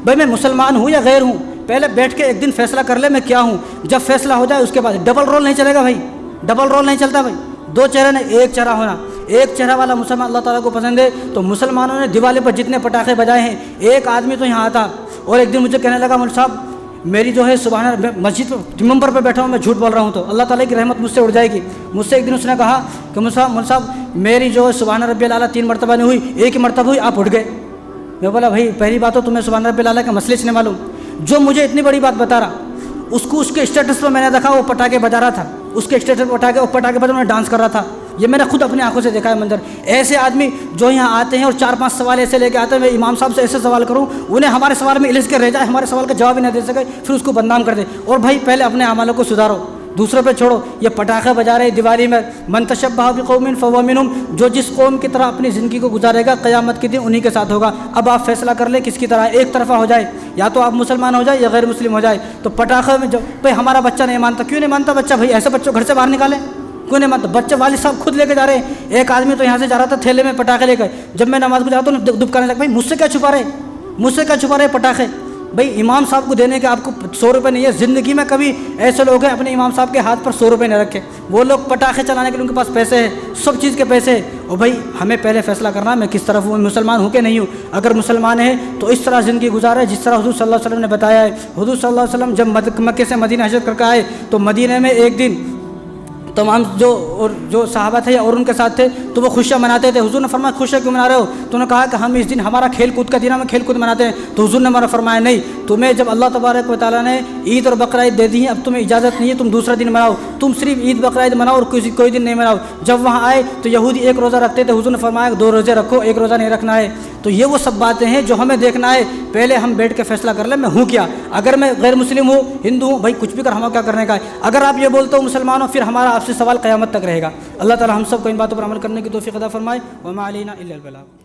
بھائی میں مسلمان ہوں یا غیر ہوں. پہلے بیٹھ کے ایک دن فیصلہ کر لے میں کیا ہوں. جب فیصلہ ہو جائے اس کے بعد ڈبل رول نہیں چلے گا بھائی، ڈبل رول نہیں چلتا بھائی. 2 چہرے نے ایک چہرہ ہونا. ایک چہرہ والا مسلمان اللہ تعالیٰ کو پسند ہے. تو مسلمانوں نے دیوالی پر جتنے پٹاخے بجائے ہیں، ایک آدمی تو یہاں آتا اور ایک دن مجھے کہنے لگا مول صاحب میری جو ہے سبحان مسجد ممبر پہ بیٹھا ہوں، میں جھوٹ بول رہا ہوں تو اللہ تعالیٰ کی رحمت مجھ سے اڑ جائے گی. مجھ سے ایک دن اس نے کہا کہ مول صاحب میری جو ہے سبحان ربی الاعلیٰ 3 مرتبہ نہیں ہوئی، ایک ہی مرتبہ ہوئی، آپ اٹھ گئے. میں بولا بھائی پہلی بات تو تمہیں سبحان ربی الاعلیٰ کا مسئلے سے نہیں معلوم. جو مجھے اتنی بڑی بات بتا رہا اس کو اس کے اسٹیٹس پر میں نے دیکھا وہ پٹاخے بجا رہا تھا، اس کے اسٹیٹس پر پٹاخے بجا میں ڈانس کر رہا تھا. یہ میں نے خود اپنی آنکھوں سے دیکھا ہے منظر. ایسے آدمی جو یہاں آتے ہیں اور 4-5 سوال ایسے لے کے آتے ہیں، میں امام صاحب سے ایسے سوال کروں انہیں ہمارے سوال میں الجھ کے رہ جائے، ہمارے سوال کا جواب ہی نہ دے سکے، پھر اس کو بدنام کر دے. اور بھائی پہلے اپنے اعمالوں کو سدھارو، دوسروں پہ چھوڑو. یہ پٹاخے بجا رہے دیوالی میں من تشبہ بقوم فہو منہم، جو جس قوم کی طرح اپنی زندگی کو گزارے گا قیامت کے دن انہی کے ساتھ ہوگا. اب آپ فیصلہ کر لیں کس کی طرح، ایک طرفہ ہو جائے، یا تو آپ مسلمان ہو جائے یا غیر مسلم ہو جائے. تو پٹاخے میں جو بھائی ہمارا بچہ نہیں مانتا، کیوں نہیں مانتا بچہ؟ بھائی ایسے بچوں گھر سے باہر نکالیں، کیوں نہیں مانتا؟ بچے والد صاحب خود لے کے جا رہے ہیں. ایک آدمی تو یہاں سے جا رہا تھا تھیلے میں پٹاخے لے کر، جب میں نماز کو جا رہا تو دبکانے لگا. بھائی مجھ سے کیا چھپا رہے، مجھ سے کیا چھپا رہے پٹاخے؟ بھائی امام صاحب کو دینے کے آپ کو 100 روپے نہیں ہے، زندگی میں کبھی ایسے لوگ ہیں اپنے امام صاحب کے ہاتھ پر 100 روپے نہیں رکھے، وہ لوگ پٹاخے چلانے کے لیے ان کے پاس پیسے ہیں، سب چیز کے پیسے ہیں۔ اور بھائی ہمیں پہلے فیصلہ کرنا ہے میں کس طرف ہوں، مسلمان ہوں کہ نہیں ہوں۔ اگر مسلمان ہے تو اس طرح زندگی گزارے جس طرح حضور صلی اللہ علیہ وسلم نے بتایا ہے۔ حضور صلی اللہ علیہ وسلم جب مکے سے مدینہ ہجرت کر کے آئے تو مدینہ میں ایک دن تمام جو صحابہ تھے اور ان کے ساتھ تھے تو وہ خوشیاں مناتے تھے۔ حضور نے فرمایا خوشیاں کیوں منا رہے ہو؟ تو انہوں نے کہا کہ ہم اس دن ہمارا کھیل کود کا دن ہے، ہم کھیل کود مناتے ہیں۔ تو حضور نے ہمارا فرمایا نہیں، تمہیں جب اللہ تبارک و تعالیٰ نے عید اور بقرہ عید دے دی ہیں اب تمہیں اجازت نہیں ہے تم دوسرا دن مناؤ، تم صرف عید بقرہ عید مناؤ اور کوئی دن نہیں مناؤ۔ جب وہاں آئے تو یہودی ایک روزہ رکھتے تھے، حضور نے فرمایا 2 روزے رکھو، ایک روزہ نہیں رکھنا ہے۔ تو یہ وہ سب باتیں ہیں جو ہمیں دیکھنا ہے، پہلے ہم بیٹھ کے فیصلہ کر لیں میں ہوں کیا۔ اگر میں غیر مسلم ہوں، ہندو ہوں، بھائی کچھ بھی کر ہمیں کیا کرنے کا ہے۔ اگر آپ یہ بولتے ہو مسلمان ہو، پھر ہمارا آپ سے سوال قیامت تک رہے گا۔ اللہ تعالی ہم سب کو ان باتوں پر عمل کرنے کی توفیق عطا فرمائے۔ وما علینا الا البلاغ۔